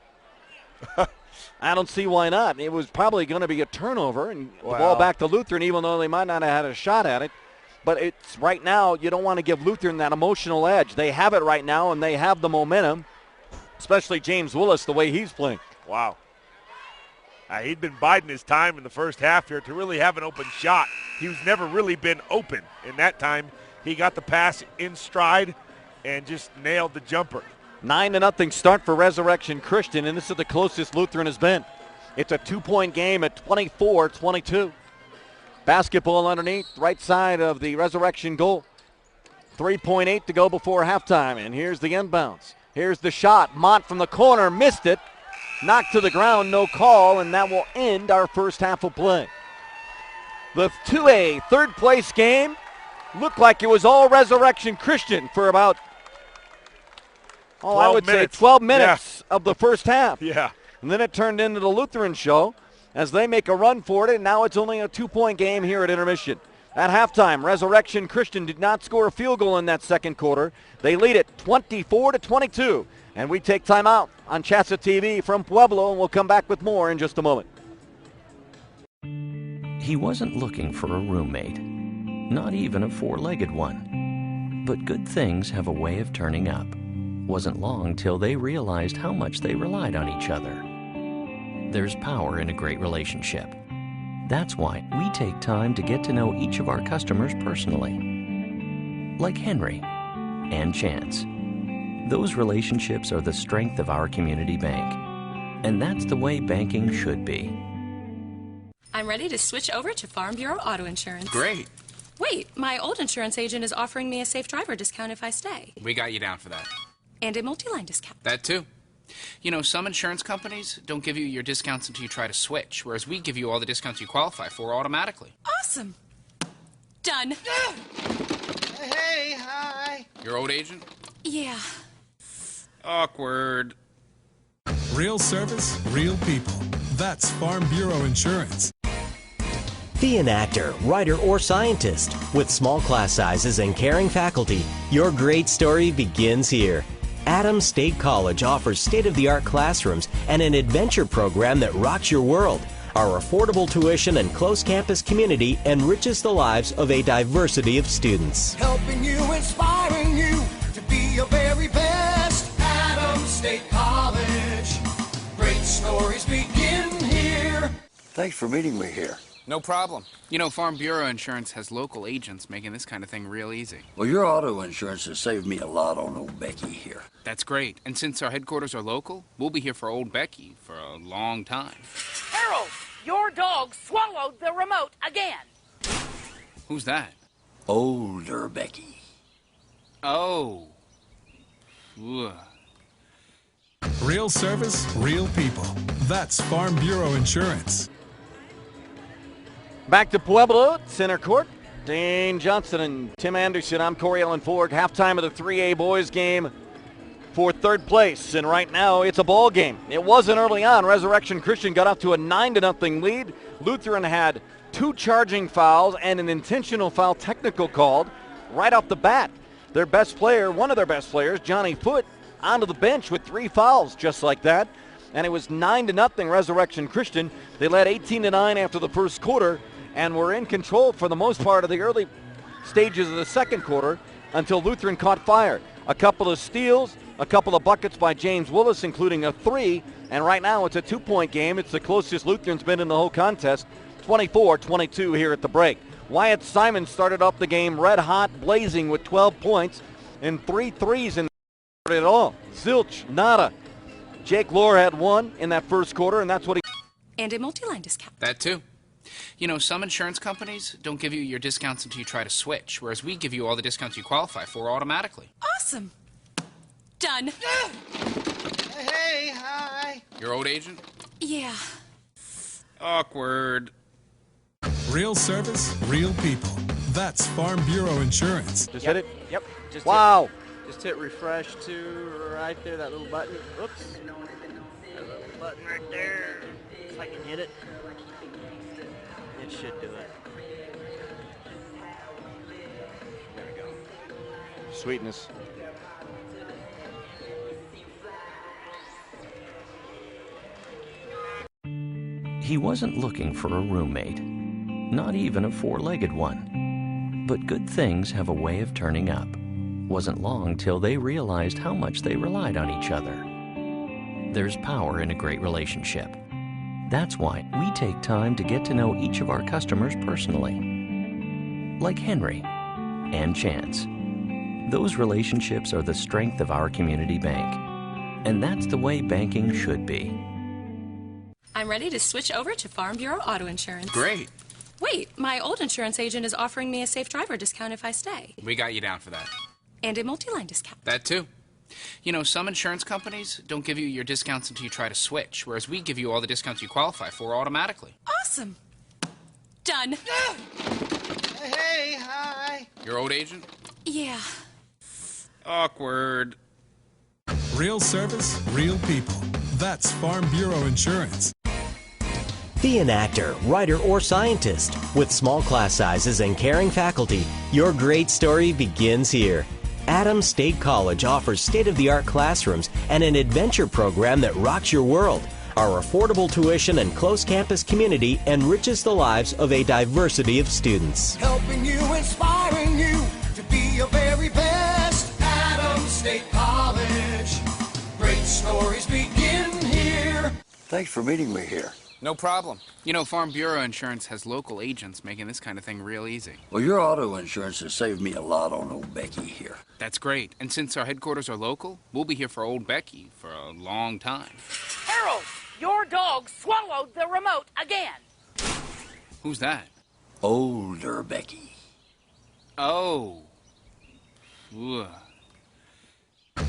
I don't see why not. It was probably going to be a turnover and the ball back to Lutheran, even though they might not have had a shot at it. But it's right now, you don't want to give Lutheran that emotional edge. They have it right now, and they have the momentum, especially James Willis, the way he's playing. Wow. He'd been biding his time in the first half here to really have an open shot. He's never really been open. In that time, he got the pass in stride and just nailed the jumper. 9-0 start for Resurrection Christian, and this is the closest Lutheran has been. It's a 2-point game at 24-22. Basketball underneath, right side of the Resurrection goal. 3.8 to go before halftime, and here's the inbounds. Here's the shot. Mont from the corner, missed it. Knocked to the ground, no call, and that will end our first half of play. The 2A third-place game looked like it was all Resurrection Christian for about, I would say 12 minutes of the first half. Yeah. And then it turned into the Lutheran show as they make a run for it, and now it's only a 2-point game here at intermission. At halftime, Resurrection Christian did not score a field goal in that second quarter. They lead it 24-22. And we take time out on CHSAA TV from Pueblo, and we'll come back with more in just a moment. He wasn't looking for a roommate, not even a 4-legged one. But good things have a way of turning up. Wasn't long till they realized how much they relied on each other. There's power in a great relationship. That's why we take time to get to know each of our customers personally. Like Henry and Chance. Those relationships are the strength of our community bank. And that's the way banking should be. I'm ready to switch over to Farm Bureau Auto Insurance. Great. Wait, my old insurance agent is offering me a safe driver discount if I stay. We got you down for that. And a multi-line discount. That too. You know, some insurance companies don't give you your discounts until you try to switch, whereas we give you all the discounts you qualify for automatically. Awesome. Done. Hey, hi. Your old agent? Yeah. Awkward. Real service, real people. That's Farm Bureau Insurance. Be an actor, writer, or scientist. With small class sizes and caring faculty, your great story begins here. Adams State College offers state-of-the-art classrooms and an adventure program that rocks your world. Our affordable tuition and close campus community enriches the lives of a diversity of students. Helping you, inspiring you to be your very best. Adams State College. Great stories begin here. Thanks for meeting me here. No problem. You know, Farm Bureau Insurance has local agents making this kind of thing real easy. Well, your auto insurance has saved me a lot on old Becky here. That's great. And since our headquarters are local, we'll be here for old Becky for a long time. Harold, your dog swallowed the remote again. Who's that? Older Becky. Oh. Ugh. Real service, real people. That's Farm Bureau Insurance. Back to Pueblo, center court. Dane Johnson and Tim Anderson. I'm Corey Allen Ford. Halftime of the 3A boys game for third place. And right now it's a ball game. It wasn't early on. Resurrection Christian got up to a 9-0 lead. Lutheran had 2 charging fouls and an intentional foul technical called right off the bat. Their best player, one of their best players, Johnny Foote, onto the bench with 3 fouls just like that. And it was 9-0 Resurrection Christian. They led 18-9 after the first quarter and were in control for the most part of the early stages of the second quarter until Lutheran caught fire. A couple of steals, a couple of buckets by James Willis, including a 3, and right now it's a 2-point game. It's the closest Lutheran's been in the whole contest, 24-22 here at the break. Wyatt Simon started off the game red hot, blazing with 12 points and 3 threes in it all. Zilch, nada. Jake Lohr had 1 in that first quarter, and that's what he... And a multi-line discount. That too. You know, some insurance companies don't give you your discounts until you try to switch, whereas we give you all the discounts you qualify for automatically. Awesome. Done. Hey, hi. Your old agent? Yeah. Awkward. Real service, real people. That's Farm Bureau Insurance. Just hit it? Yep. Just Wow. Just hit refresh to right there, that little button. Oops. That little button right there. If I can hit it. It should do it. There we go. Sweetness. He wasn't looking for a roommate, not even a 4-legged one. But good things have a way of turning up. Wasn't long till they realized how much they relied on each other. There's power in a great relationship. That's why we take time to get to know each of our customers personally. Like Henry and Chance. Those relationships are the strength of our community bank. And that's the way banking should be. I'm ready to switch over to Farm Bureau Auto Insurance. Great. Wait, my old insurance agent is offering me a safe driver discount if I stay. We got you down for that. And a multi-line discount. That too. You know, some insurance companies don't give you your discounts until you try to switch, whereas we give you all the discounts you qualify for automatically. Awesome. Done. Hey, hi. Your old agent? Yeah. Awkward. Real service, real people. That's Farm Bureau Insurance. Be an actor, writer, or scientist. With small class sizes and caring faculty, your great story begins here. Adams State College offers state-of-the-art classrooms and an adventure program that rocks your world. Our affordable tuition and close campus community enriches the lives of a diversity of students. Helping you, inspiring you to be your very best. Adams State College. Great stories begin here. Thanks for meeting me here. No problem. You know, Farm Bureau Insurance has local agents making this kind of thing real easy. Well, your auto insurance has saved me a lot on old Becky here. That's great. And since our headquarters are local, we'll be here for old Becky for a long time. Harold, your dog swallowed the remote again. Who's that? Older Becky. Oh. Ugh.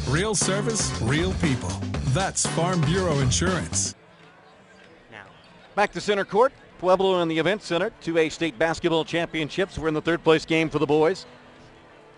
Real service, real people. That's Farm Bureau Insurance. Back to center court. Pueblo in the event center. 2A state basketball championships. We're in the third place game for the boys.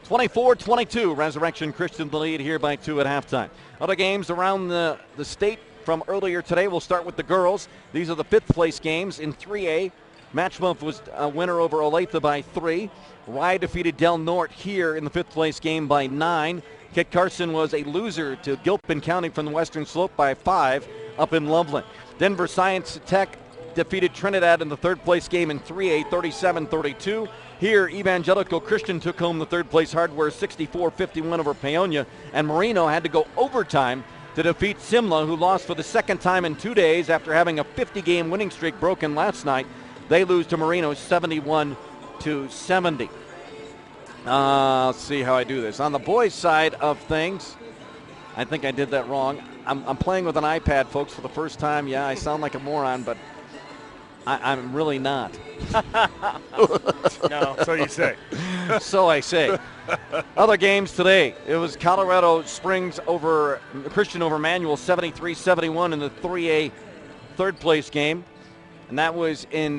24-22. Resurrection Christian the lead here by 2 at halftime. Other games around the state from earlier today. We'll start with the girls. These are the fifth place games in 3A. Matchmuff was a winner over Olathe by 3. Rye defeated Del Norte here in the 5th place game by 9. Kit Carson was a loser to Gilpin County from the Western Slope by 5 up in Loveland. Denver Science Tech defeated Trinidad in the 3rd place game in 3A 37-32. Here, Evangelical Christian took home the 3rd place Hardware 64-51 over Paonia, and Marino had to go overtime to defeat Simla, who lost for the 2nd time in 2 days after having a 50-game winning streak broken last night. They lose to Marino 71-70. Let's see how I do this. On the boys' side of things, I think I did that wrong. I'm playing with an iPad, folks, for the first time. Yeah, I sound like a moron, but I'm really not. No, so you say. So I say. Other games today. It was Colorado Springs over Christian over Manual 73-71 in the 3A 3rd place game. And that was in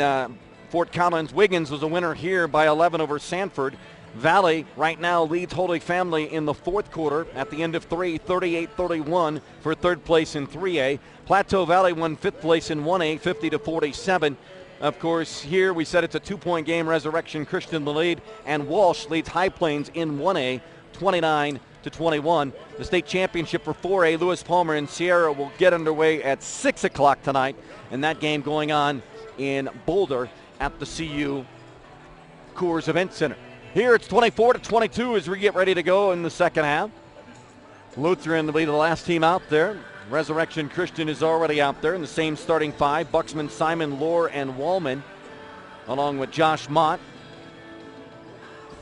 Fort Collins. Wiggins was a winner here by 11 over Sanford. Valley right now leads Holy Family in the 4th quarter at the end of 3, 38-31 for 3rd place in 3A. Plateau Valley won 5th place in 1A, 50-47. Of course, here we said it's a 2-point game. Resurrection Christian the lead, and Walsh leads High Plains in 1A, 29-21. The state championship for 4A, Lewis Palmer and Sierra will get underway at 6 o'clock tonight, and that game going on in Boulder at the CU Coors Event Center. Here it's 24-22 as we get ready to go in the second half. Lutheran will be the last team out there. Resurrection Christian is already out there in the same starting 5. Buxman, Simon, Lohr, and Wallman, along with Josh Mott.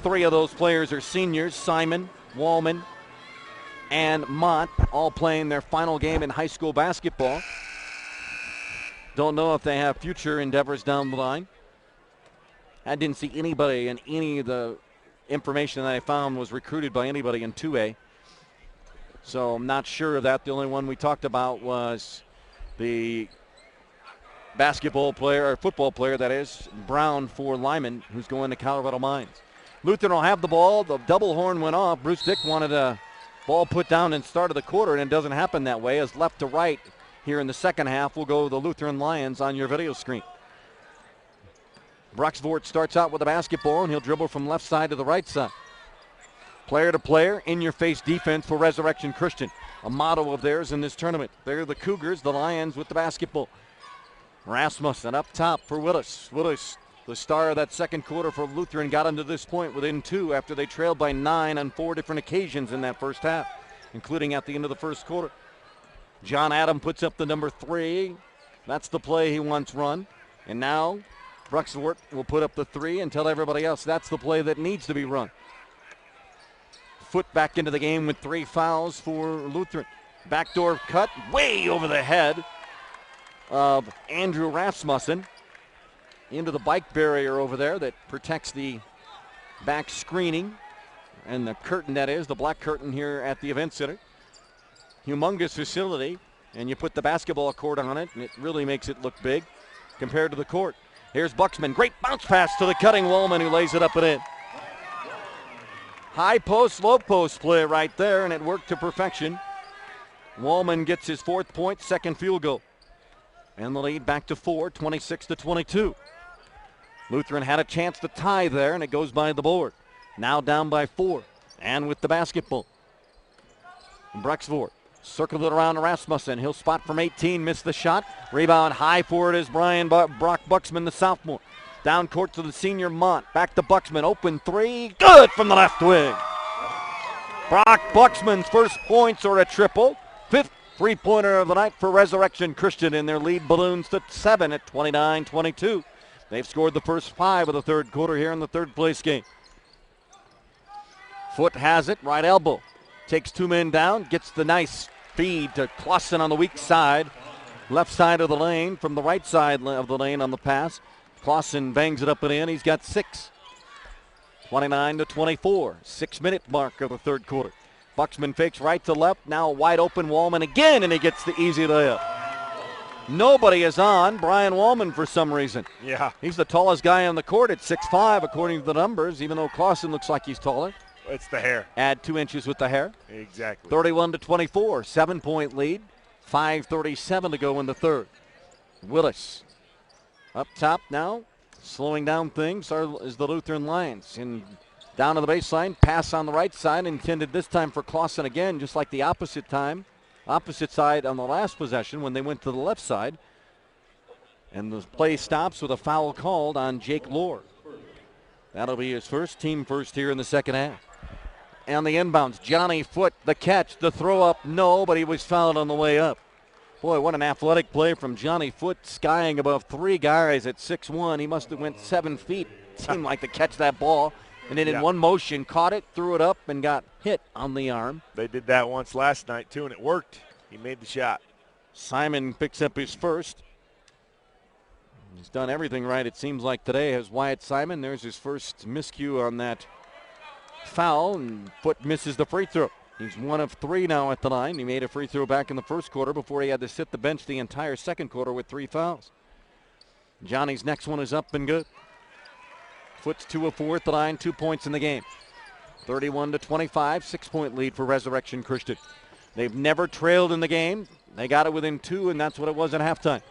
3 of those players are seniors, Simon, Wallman, and Mott, all playing their final game in high school basketball. Don't know if they have future endeavors down the line. I didn't see anybody, and any of the information that I found was recruited by anybody in 2A. So I'm not sure of that. The only one we talked about was the basketball player, or football player, that is, Brown for Lyman, who's going to Colorado Mines. Lutheran will have the ball. The double horn went off. Bruce Dick wanted a ball put down and started the quarter, and it doesn't happen that way, as left to right here in the second half will go the Lutheran Lions on your video screen. Bruxvort starts out with the basketball, and he'll dribble from left side to the right side. Player to player, in-your-face defense for Resurrection Christian, a motto of theirs in this tournament. They're the Cougars, the Lions with the basketball. Rasmussen up top for Willis. Willis, the star of that second quarter for Lutheran, got into this point within 2 after they trailed by 9 on 4 different occasions in that first half, including at the end of the first quarter. John Adam puts up the number 3. That's the play he wants run. And now Bruxvort will put up the 3 and tell everybody else that's the play that needs to be run. Foot back into the game with 3 fouls for Lutheran. Backdoor cut way over the head of Andrew Rasmussen into the bike barrier over there that protects the back screening and the curtain, that is, the black curtain here at the event center. Humongous facility, and you put the basketball court on it, and it really makes it look big compared to the court. Here's Buxman. Great bounce pass to the cutting Wallman, who lays it up and in. High post, low post play right there, and it worked to perfection. Wallman gets his 4th point, 2nd field goal. And the lead back to 4, 26-22. Lutheran had a chance to tie there, and it goes by the board. Now down by 4, and with the basketball. Bruxvort circled it around Rasmussen. He'll spot from 18, missed the shot. Rebound high for it is Brock Buxman, the sophomore. Down court to the senior Mont. Back to Buxman. Open 3. Good from the left wing. Brock Buxman's first points are a triple. 5th three-pointer of the night for Resurrection Christian, and their lead balloons to 7 at 29-22. They've scored the first 5 of the 3rd quarter here in the 3rd place game. Foot has it. Right elbow. Takes 2 men down. Gets the nice feed to Clausen on the weak side. Left side of the lane from the right side of the lane on the pass. Clausen bangs it up and in. He's got 6. 29-24. 6-minute mark of the 3rd quarter. Buxman fakes right to left. Now wide open Wallman again, and he gets the easy layup. Nobody is on Brian Wallman for some reason. Yeah. He's the tallest guy on the court at 6'5", according to the numbers, even though Clausen looks like he's taller. It's the hair. Add 2 inches with the hair. Exactly. 31-24. 7-point lead. 5:37 to go in the 3rd. Willis up top now Slowing down things is the Lutheran Lions. And down to the baseline, pass on the right side, intended this time for Clausen again, just like the opposite side on the last possession when they went to the left side. And the play stops with a foul called on Jake Lohr. That'll be his first, team first here in the second half. And the inbounds, Johnny Foote, the catch, the throw up, no, but he was fouled on the way up. Boy, what an athletic play from Johnny Foote, skying above 3 guys at 6'1". He must have went 7 feet, seemed like, to catch that ball. And then in one motion, caught it, threw it up, and got hit on the arm. They did that once last night, too, and it worked. He made the shot. Simon picks up his first. He's done everything right, it seems like, today. Has Wyatt Simon. There's his first miscue on that foul, and Foote misses the free throw. He's 1 of 3 now at the line. He made a free throw back in the first quarter before he had to sit the bench the entire second quarter with 3 fouls. Johnny's next one is up and good. Foote's 2 of 4 at the line, 2 points in the game. 31-25, 6-point lead for Resurrection Christian. They've never trailed in the game. They got it within 2, and that's what it was at halftime.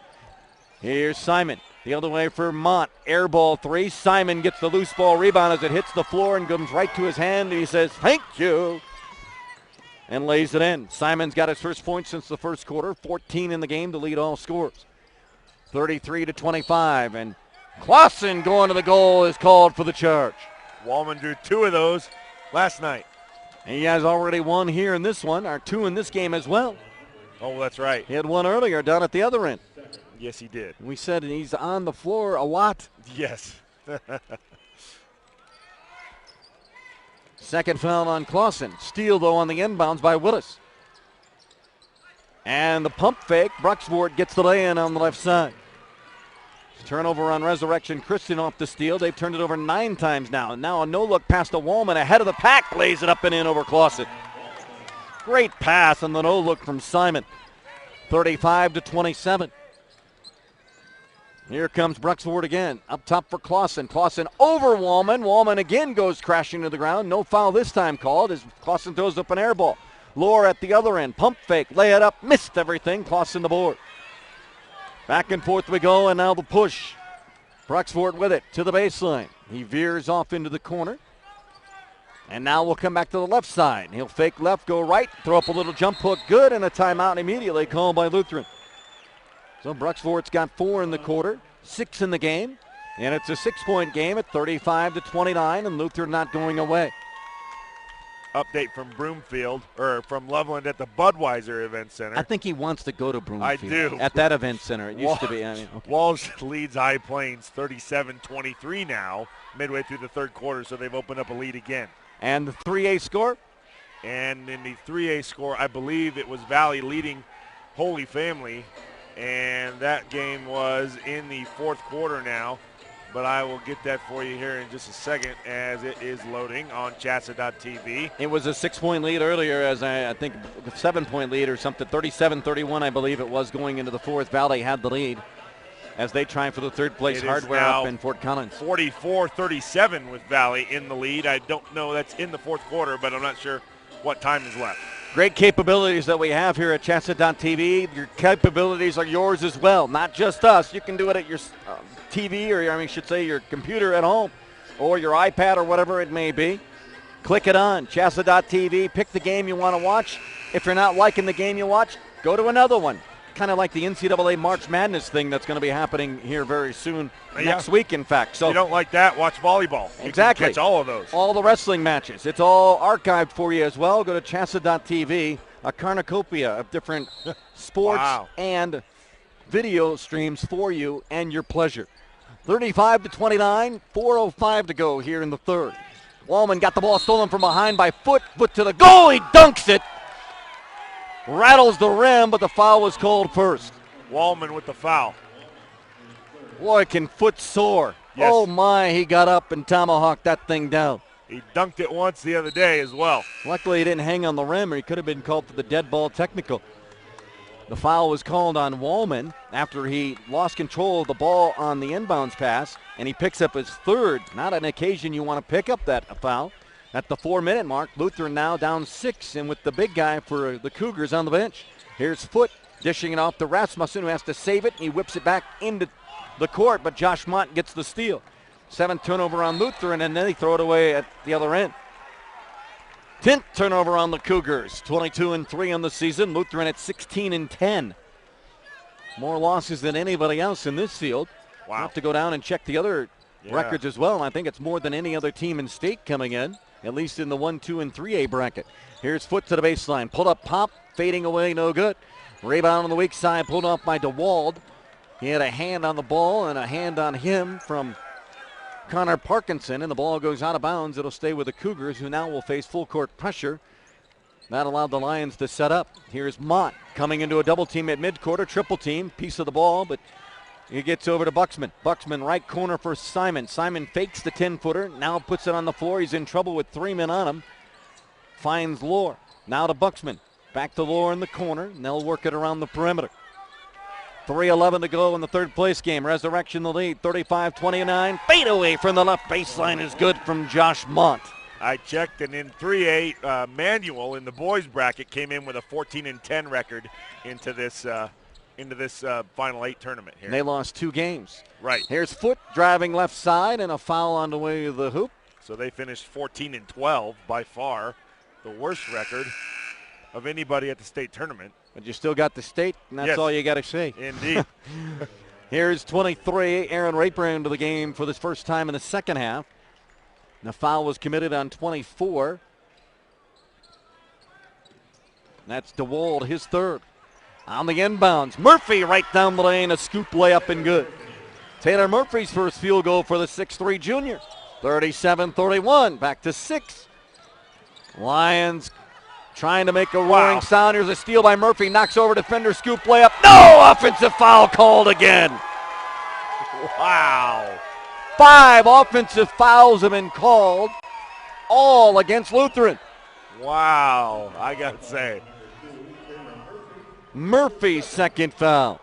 Here's Simon. The other way for Mott. Air ball 3. Simon gets the loose ball rebound as it hits the floor and comes right to his hand. And he says, thank you, and lays it in. Simon's got his first point since the first quarter. 14 in the game to lead all scores. 33-25. And Clausen going to the goal is called for the charge. Wallman drew 2 of those last night. And he has already 1 here in this one, or 2 in this game as well. Oh, that's right. He had 1 earlier down at the other end. Yes, he did. We said he's on the floor a lot. Yes. Second foul on Clausen. Steal, though, on the inbounds by Willis. And the pump fake. Bruxford gets the lay-in on the left side. Turnover on Resurrection Christian off the steal. They've turned it over 9 times now. And now a no-look pass to Wallman ahead of the pack. Lays it up and in over Clausen. Great pass on the no-look from Simon. 35-27. Here comes Bruxford again. Up top for Clausen. Clausen over Wallman. Wallman again goes crashing to the ground. No foul this time called as Clausen throws up an air ball. Lohr at the other end. Pump fake. Lay it up. Missed everything. Clausen the board. Back and forth we go, and now the push. Bruxford with it to the baseline. He veers off into the corner. And now we'll come back to the left side. He'll fake left, go right, throw up a little jump hook. Good, and a timeout immediately called by Lutheran. So Bruxford's got 4 in the quarter, 6 in the game, and it's a 6-point game at 35-29, and Lutheran not going away. Update from Broomfield, or from Loveland at the Budweiser Event Center. I think he wants to go to Broomfield. I do. At that event center. It used to be. I mean, okay. Walsh leads High Plains 37-23 now, midway through the third quarter, so they've opened up a lead again. And the 3A score? And in the 3A score, I believe it was Valley leading Holy Family. And that game was in the fourth quarter now. But I will get that for you here in just a second as it is loading on CHSAA.tv. It was a 6-point lead earlier, as I think a 7-point lead or something. 37-31, I believe it was, going into the fourth. Valley had the lead as they try for the third place hardware up in Fort Collins. 44-37 with Valley in the lead. I don't know, that's in the fourth quarter, but I'm not sure what time is left. Great capabilities that we have here at CHSAA.tv. Your capabilities are yours as well, not just us. You can do it at your TV, or I should say your computer at home, or your iPad, or whatever it may be. Click it on, CHSAA.tv. Pick the game you want to watch. If you're not liking the game you watch, go to another one. Kind of like the NCAA March Madness thing that's going to be happening here very soon, next week, in fact. So if you don't like that, watch volleyball. Exactly. You can catch all of those. All the wrestling matches. It's all archived for you as well. Go to CHSAA.tv, a cornucopia of different sports and video streams for you and your pleasure. 35-29, 4:05 to go here in the third. Wallman got the ball stolen from behind by Foote. Foot to the goal. He dunks it. Rattles the rim, but the foul was called first. Wallman with the foul. Boy, can Foote soar. Yes. Oh, my, he got up and tomahawked that thing down. He dunked it once the other day as well. Luckily, he didn't hang on the rim, or he could have been called for the dead ball technical. The foul was called on Wallman after he lost control of the ball on the inbounds pass, and he picks up his third. Not an occasion you want to pick up that foul. At the 4-minute mark, Lutheran now down 6, and with the big guy for the Cougars on the bench. Here's Foote dishing it off to Rasmussen, who has to save it. He whips it back into the court, but Josh Mont gets the steal. 7th turnover on Lutheran, and then they throw it away at the other end. 10th turnover on the Cougars. 22-3 on the season. Lutheran at 16-10. More losses than anybody else in this field. Wow. I'll have to go down and check the other records as well. And I think it's more than any other team in state coming in, at least in the 1, 2, and 3A bracket. Here's Foot to the baseline. Pull up pop, fading away, no good. Rebound on the weak side, pulled off by DeWald. He had a hand on the ball and a hand on him from Connor Parkinson, and the ball goes out of bounds. It'll stay with the Cougars, who now will face full court pressure. That allowed the Lions to set up. Here's Mott coming into a double team at midcourt, triple team, piece of the ball, but he gets over to Buxman. Buxman right corner for Simon. Simon fakes the 10-footer, now puts it on the floor. He's in trouble with 3 men on him. Finds Lohr. Now to Buxman. Back to Lohr in the corner, and they'll work it around the perimeter. 3:11 to go in the third place game. Resurrection the lead, 35-29. Fade away from the left baseline is good from Josh Mont. I checked, and in 3A, Manual in the boys bracket came in with a 14-10 record into this Final 8 tournament here. And they lost 2 games. Right. Here's Foot driving left side and a foul on the way to the hoop. So they finished 14-12, by far the worst record of anybody at the state tournament. But you still got the state, and that's all you got to say. Indeed. Here's 23, Aaron Raper into the game for this first time in the second half. The foul was committed on 24. That's DeWald, his third. On the inbounds, Murphy right down the lane, a scoop layup and good. Taylor Murphy's first field goal for the 6'3 junior. 37-31, back to 6. Lions trying to make a roaring sound. Here's a steal by Murphy, knocks over defender, scoop layup. No, offensive foul called again. Wow. 5 offensive fouls have been called, all against Lutheran. Wow, I got to say. Murphy's second foul.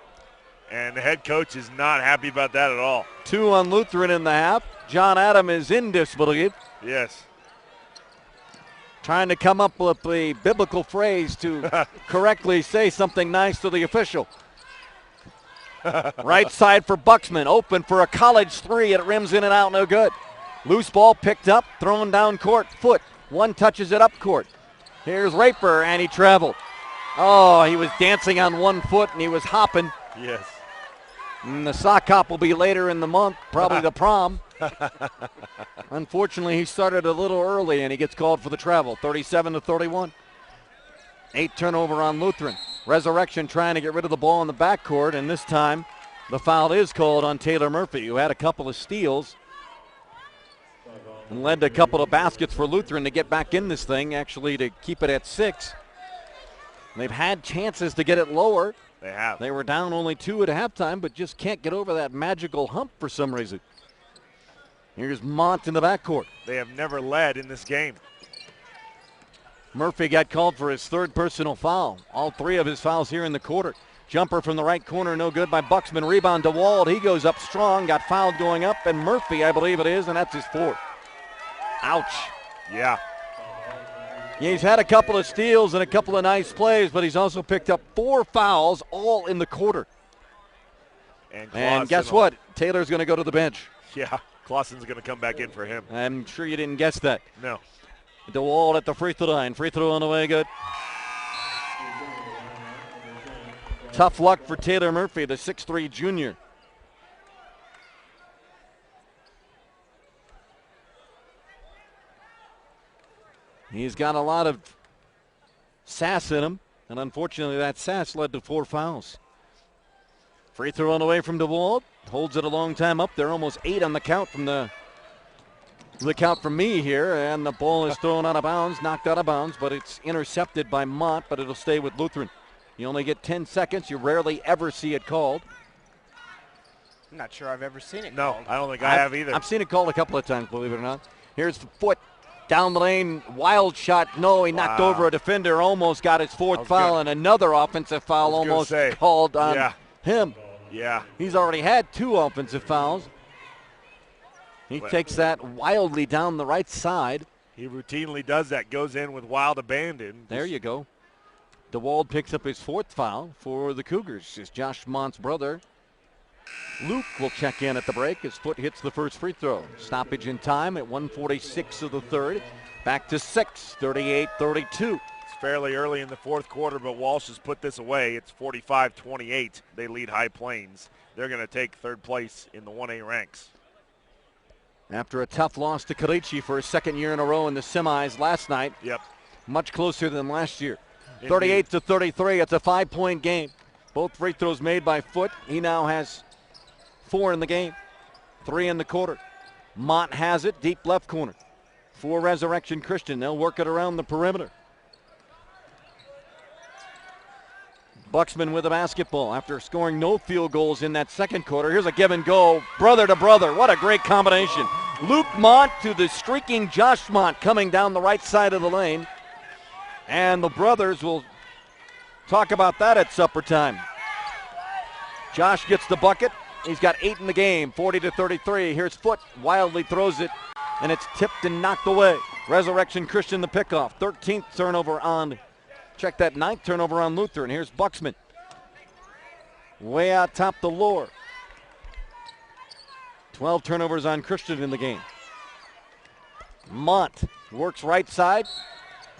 And the head coach is not happy about that at all. 2 on Lutheran in the half. John Adam is in disbelief. Yes. Trying to come up with the biblical phrase to correctly say something nice to the official. Right side for Buxman, open for a college 3. It rims in and out, no good. Loose ball picked up, thrown down court. Foot, one touches it up court. Here's Raper, and he traveled. Oh, he was dancing on 1 foot, and he was hopping. Yes. And the sock hop will be later in the month, probably the prom. Unfortunately, he started a little early, and he gets called for the travel, 37-31. 8 turnover on Lutheran. Resurrection trying to get rid of the ball in the backcourt, and this time the foul is called on Taylor Murphy, who had a couple of steals and led to a couple of baskets for Lutheran to get back in this thing, actually to keep it at 6. They've had chances to get it lower. They have. They were down only 2 at halftime, but just can't get over that magical hump for some reason. Here's Mont in the backcourt. They have never led in this game. Murphy got called for his 3rd personal foul. All 3 of his fouls here in the quarter. Jumper from the right corner, no good by Buxman. Rebound to DeWald. He goes up strong, got fouled going up, and Murphy, I believe it is, and that's his 4th. Ouch. Yeah. He's had a couple of steals and a couple of nice plays, but he's also picked up 4 fouls, all in the quarter. And guess what? Taylor's going to go to the bench. Yeah, Clausen's going to come back in for him. I'm sure you didn't guess that. No. DeWald at the free throw line. Free throw on the way, good. Tough luck for Taylor Murphy, the 6'3 junior. He's got a lot of sass in him, and unfortunately that sass led to 4 fouls. Free throw on the way from DeWald. Holds it a long time up there, almost 8 on the count from the count from me here, and the ball is thrown out of bounds, knocked out of bounds, but it's intercepted by Mont, but it'll stay with Lutheran. You only get 10 seconds. You rarely ever see it called. I'm not sure I've ever seen it No, called. I don't think I have either. I've seen it called a couple of times, believe it or not. Here's the Foot down the lane, wild shot. No, he knocked over a defender, almost got his 4th foul, and another offensive foul almost called on him. Yeah. He's already had 2 offensive fouls. He takes that wildly down the right side. He routinely does that, goes in with wild abandon. There you go. DeWald picks up his 4th foul for the Cougars. It's Josh Mont's brother, Luke will check in at the break. His foot hits the first free throw. Stoppage in time at 1:46 of the third. Back to 6, 38-32. It's fairly early in the fourth quarter, but Walsh has put this away. It's 45-28. They lead High Plains. They're going to take third place in the 1A ranks. After a tough loss to Kalichi for his second year in a row in the semis last night. Yep. Much closer than last year. Indeed. 38-33. It's a 5-point game. Both free throws made by Foote. He now has 4 in the game. 3 in the quarter. Mott has it, deep left corner. For Resurrection Christian. They'll work it around the perimeter. Buxman with the basketball after scoring no field goals in that second quarter. Here's a give and go, brother to brother. What a great combination. Luke Mott to the streaking Josh Mott coming down the right side of the lane. And the brothers will talk about that at supper time. Josh gets the bucket. He's got 8 in the game, 40-33. Here's Foote, wildly throws it, and it's tipped and knocked away. Resurrection Christian the pickoff. 13th turnover on, check that, 9th turnover on Lutheran. Here's Buxman. Way out top the Lure. 12 turnovers on Christian in the game. Mont works right side.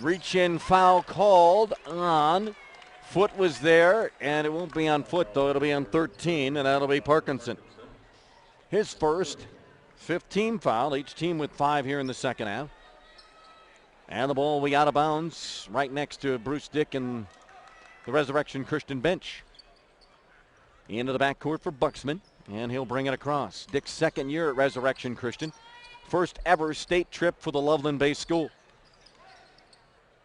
Reach in foul called on. Foote was there, and it won't be on Foote, though. It'll be on 13, and that'll be Parkinson. His first 15 foul, each team with 5 here in the second half. And the ball will be out of bounds right next to Bruce Dick and the Resurrection Christian bench. Into the backcourt for Buxman, and he'll bring it across. Dick's second year at Resurrection Christian. First ever state trip for the Loveland-based school.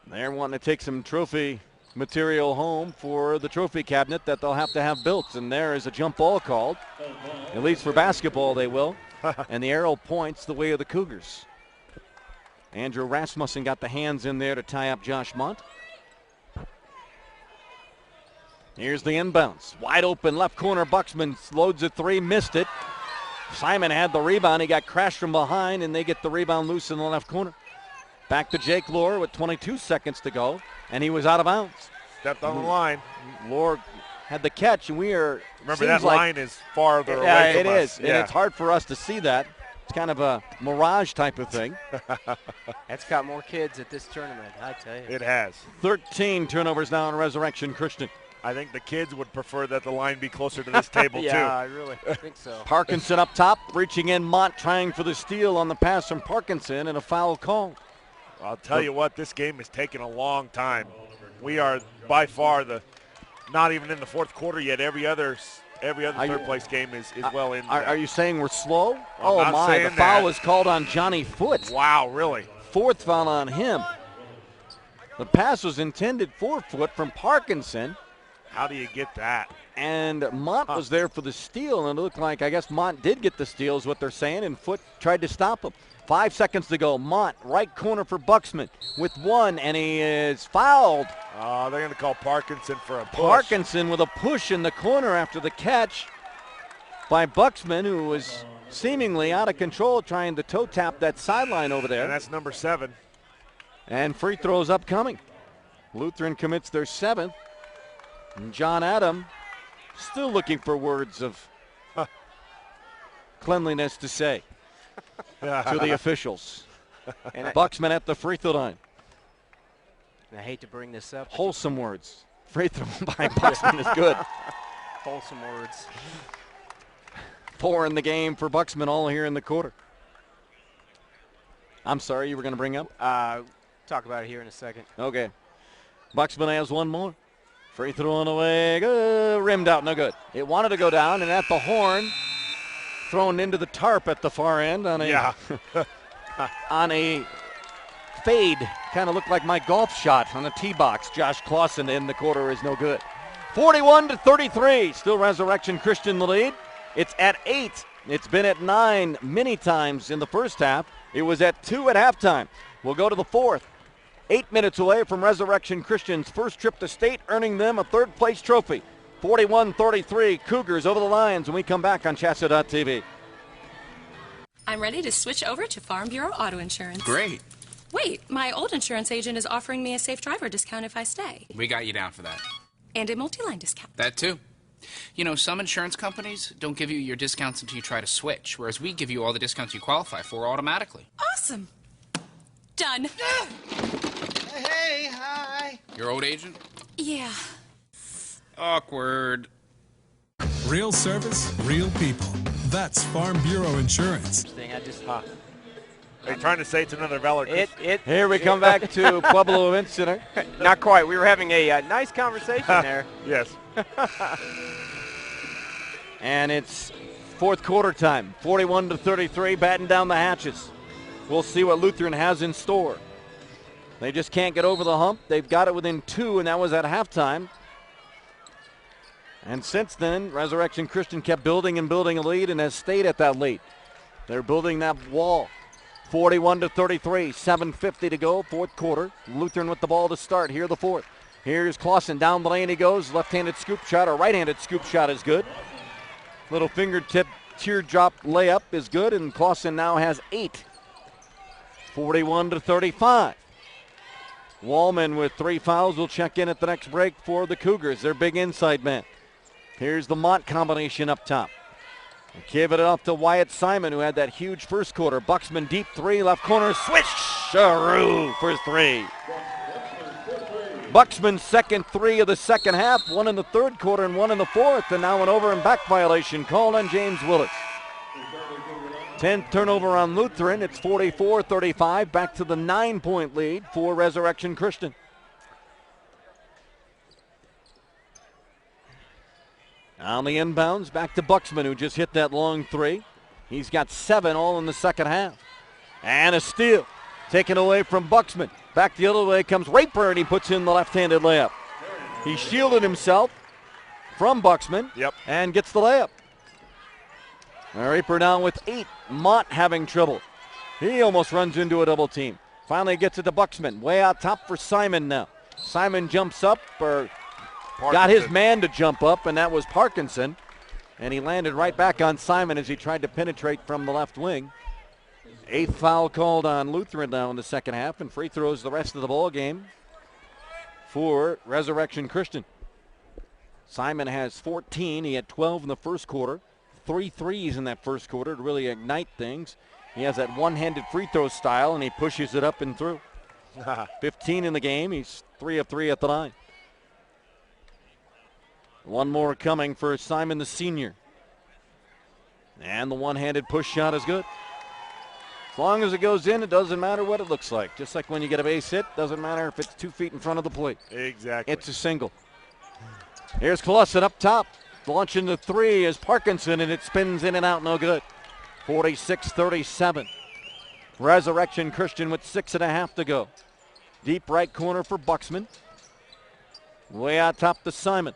They're wanting to take some trophy material home for the trophy cabinet that they'll have to have built. And there is a jump ball called. At least for basketball they will. And the arrow points the way of the Cougars. Andrew Rasmussen got the hands in there to tie up Josh Mont. Here's the inbounds. Wide open left corner. Buxman loads a 3, missed it. Simon had the rebound. He got crashed from behind, and they get the rebound loose in the left corner. Back to Jake Lure with 22 seconds to go, and he was out of bounds. Stepped on the line. Lure had the catch, and we are. Remember, that line is farther away from us. It is, and it's hard for us to see that. It's kind of a mirage type of thing. That's got more kids at this tournament, I tell you. It has. 13 turnovers now on Resurrection Christian. I think the kids would prefer that the line be closer to this table, too. Yeah, I really think so. Parkinson up top, reaching in. Mont trying for the steal on the pass from Parkinson, and a foul call. I'll tell you what, this game is taking a long time. We are by far not even in the fourth quarter yet. Every other third place game is well in. Are you saying we're slow? I'm not saying the foul was called on Johnny Foote. Wow, really? 4th foul on him. The pass was intended for Foote from Parkinson. How do you get that? And Mont was there for the steal, and it looked like, I guess Mont did get the steal is what they're saying, and Foote tried to stop him. 5 seconds to go. Mont, right corner for Buxman with 1, and he is fouled. They're going to call Parkinson for a push. Parkinson with a push in the corner after the catch by Buxman, who was seemingly out of control trying to toe tap that sideline over there. And that's number 7. And free throws upcoming. Lutheran commits their 7th. And John Adam still looking for words of cleanliness to say to the officials. And Buxman at the free throw line. I hate to bring this up. Wholesome words. Free throw by Buxman is good. Wholesome words. 4 in the game for Buxman, all here in the quarter. I'm sorry, you were going to bring up? Talk about it here in a second. Okay. Buxman has 1 more. Free throw on the way. Good. Rimmed out, no good. It wanted to go down, and at the horn, thrown into the tarp at the far end on a on a fade. Kind of looked like my golf shot on a tee box. Josh Clausen in the quarter is no good. 41-33. Still Resurrection Christian the lead. It's at 8. It's been at 9 many times in the first half. It was at 2 at halftime. We'll go to the 4th. 8 minutes away from Resurrection Christian's first trip to state, earning them a 3rd place trophy. 41-33, Cougars over the lines when we come back on CHSAA.tv. I'm ready to switch over to Farm Bureau Auto Insurance. Great. Wait, my old insurance agent is offering me a safe driver discount if I stay. We got you down for that. And a multi-line discount. That too. You know, some insurance companies don't give you your discounts until you try to switch, whereas we give you all the discounts you qualify for automatically. Awesome. Done. Hey, hi. Your old agent? Yeah. Awkward. Real service, real people. That's Farm Bureau Insurance. Thing, I just Are you trying to say it's another Valor? Here we come back to Pueblo Event Center. Not quite. We were having a nice conversation there. Yes. And it's fourth quarter time. 41-33, batting down the hatches. We'll see what Lutheran has in store. They just can't get over the hump. They've got it within 2, and that was at halftime. And since then, Resurrection Christian kept building and building a lead and has stayed at that lead. They're building that wall. 41-33, 7:50 to go, fourth quarter. Lutheran with the ball to start. Here the fourth. Here's Clausen, down the lane he goes. Left-handed scoop shot or right-handed scoop shot is good. Little fingertip teardrop layup is good, and Clausen now has 8. 41-35. Wallman with 3 fouls will check in at the next break for the Cougars, their big inside man. Here's the Mott combination up top. Give it off to Wyatt Simon, who had that huge first quarter. Buxman deep 3, left corner, swish, for 3. Buxman's second 3 of the second half, 1 in the third quarter and 1 in the fourth, and now an over and back violation called on James Willis. 10th turnover on Lutheran. It's 44-35, back to the 9-point lead for Resurrection Christian. On the inbounds, back to Buxman, who just hit that long 3. He's got 7 all in the second half. And a steal taken away from Buxman. Back the other way comes Raper, and he puts in the left-handed layup. He shielded himself from Buxman and gets the layup. Raper down with 8. Mott having trouble. He almost runs into a double team. Finally gets it to Buxman. Way out top for Simon now. Simon jumps up, or got his man to jump up, and that was Parkinson. And he landed right back on Simon as he tried to penetrate from the left wing. 8th foul called on Lutheran now in the second half, and free throws the rest of the ball game for Resurrection Christian. Simon has 14. He had 12 in the first quarter. 3 threes in that first quarter to really ignite things. He has that one-handed free throw style, and he pushes it up and through. 15 in the game. He's 3 of 3 at the line. One more coming for Simon, the senior. And the one-handed push shot is good. As long as it goes in, it doesn't matter what it looks like. Just like when you get a base hit, doesn't matter if it's 2 feet in front of the plate. Exactly. It's a single. Here's Clausen up top. Launching the 3 is Parkinson, and it spins in and out, no good. 46-37. Resurrection Christian with 6.5 to go. Deep right corner for Buxman. Way out top to Simon.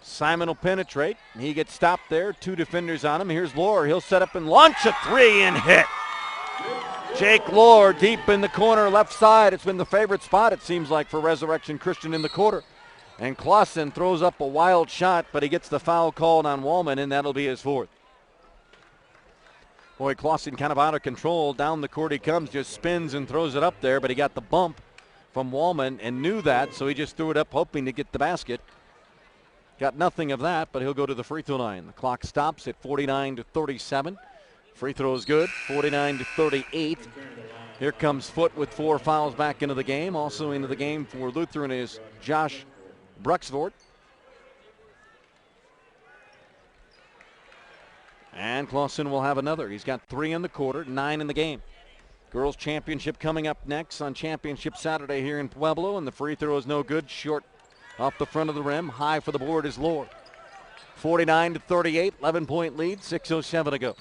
Simon will penetrate. He gets stopped there. 2 defenders on him. Here's Lohr. He'll set up and launch a 3 and hit. Jake Lohr deep in the corner, left side. It's been the favorite spot, it seems like, for Resurrection Christian in the quarter. And Clausen throws up a wild shot, but he gets the foul called on Wallman, and that'll be his 4th. Boy, Clausen kind of out of control. Down the court he comes, just spins and throws it up there, but he got the bump from Wallman and knew that, so he just threw it up hoping to get the basket. Got nothing of that, but he'll go to the free throw line. The clock stops at 49-37. Free throw is good, 49-38. Here comes Foote with 4 fouls back into the game. Also into the game for Lutheran is Josh Bruxvort. And Clausen will have another. He's got 3 in the quarter, 9 in the game. Girls Championship coming up next on Championship Saturday here in Pueblo, and the free throw is no good. Short off the front of the rim. High for the board is Lohr. 49-38, 11-point lead, 6:07 to go.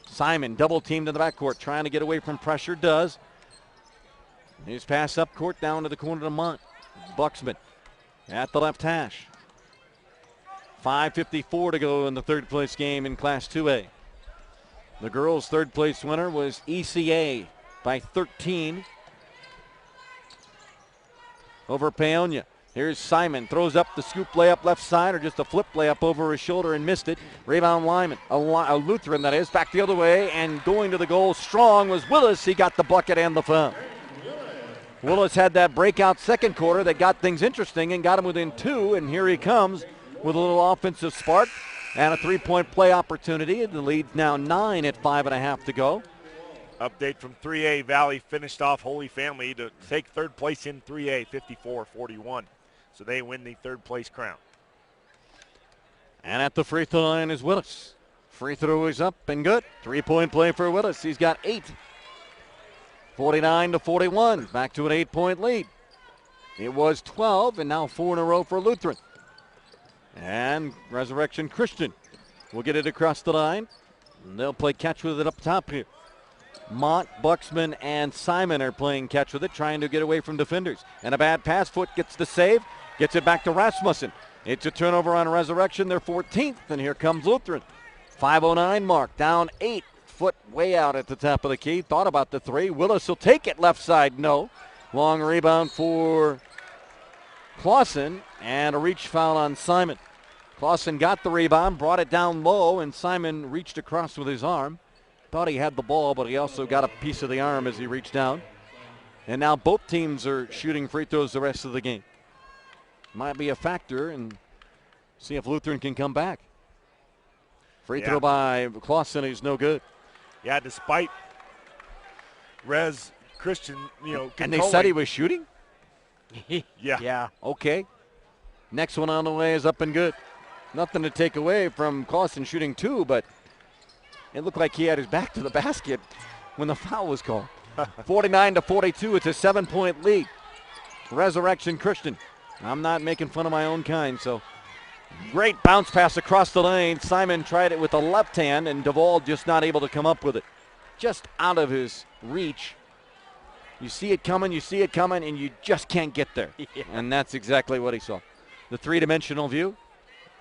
Simon double teamed in the backcourt, trying to get away from pressure, does. His pass up court down to the corner to Mont. Buxman at the left hash. 5:54 to go in the third place game in Class 2A. The girls' third place winner was ECA by 13 over Paonia. Here's Simon, throws up the scoop layup left side, or just a flip layup over his shoulder and missed it. Rebound Lyman, a Lutheran that is, back the other way, and going to the goal strong was Willis. He got the bucket and the foul. Willis had that breakout second quarter that got things interesting and got him within 2, and here he comes with a little offensive spark and a three-point play opportunity. The lead's now 9 at 5.5 to go. Update from 3A. Valley finished off Holy Family to take third place in 3A, 54-41. So they win the third place crown. And at the free throw line is Willis. Free throw is up and good. Three-point play for Willis. He's got 8. 49-41. Back to an 8-point lead. It was 12, and now 4 in a row for Lutheran. And Resurrection Christian will get it across the line. And they'll play catch with it up top here. Mont, Buxman, and Simon are playing catch with it, trying to get away from defenders. And a bad pass. Foot gets the save, gets it back to Rasmussen. It's a turnover on Resurrection. They're 14th, and here comes Lutheran. 5:09 mark, down 8. Foot way out at the top of the key. Thought about the three. Willis will take it left side. No. Long rebound for Clausen, and a reach foul on Simon. Clausen got the rebound, brought it down low, and Simon reached across with his arm. Thought he had the ball, but he also got a piece of the arm as he reached down. And now both teams are shooting free throws the rest of the game. Might be a factor, and see if Lutheran can come back. Free throw by Clausen is no good. Yeah, despite Christian, and they said he was shooting? Yeah. Okay. Next one on the way is up and good. Nothing to take away from Clausen shooting 2, but it looked like he had his back to the basket when the foul was called. 49-42, it's a 7-point lead. Resurrection Christian. I'm not making fun of my own kind, so great bounce pass across the lane. Simon tried it with the left hand, and Duvall just not able to come up with it. Just out of his reach. You see it coming, and you just can't get there. Yeah. And that's exactly what he saw. The three-dimensional view.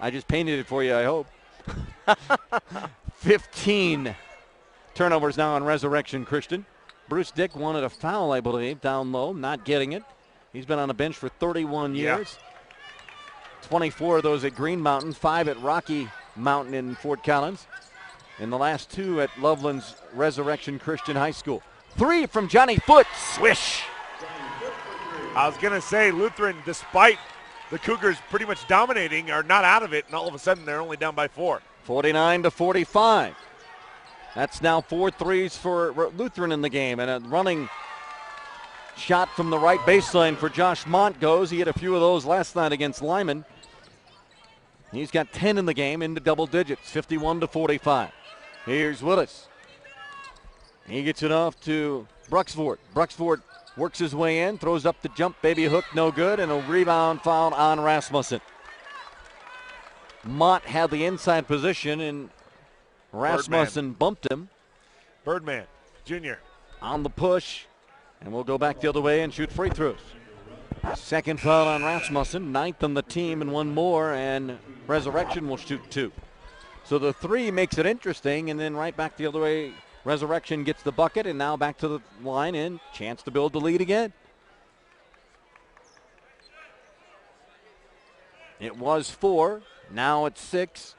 I just painted it for you, I hope. 15 turnovers now on Resurrection Christian. Bruce Dick wanted a foul, I believe, down low, not getting it. He's been on the bench for 31 years. 24 of those at Green Mountain, 5 at Rocky Mountain in Fort Collins, and the last 2 at Loveland's Resurrection Christian High School. 3 from Johnny Foot, swish. I was going to say Lutheran, despite the Cougars pretty much dominating, are not out of it, and all of a sudden they're only down by 4. 49-45. That's now 4 threes for Lutheran in the game, and a running shot from the right baseline for Josh Mont goes. He had a few of those last night against Lyman. He's got 10 in the game, into double digits, 51-45. Here's Willis. He gets it off to Bruxford. Bruxford works his way in, throws up the jump, baby hook, no good, and a rebound foul on Rasmussen. Mott had the inside position, and Rasmussen bumped him. Birdman, junior. On the push, and we'll go back the other way and shoot free throws. Second foul on Rasmussen, 9th on the team, and 1 more, and Resurrection will shoot 2. So the 3 makes it interesting, and then right back the other way, Resurrection gets the bucket, and now back to the line, and chance to build the lead again. It was 4, now it's 6,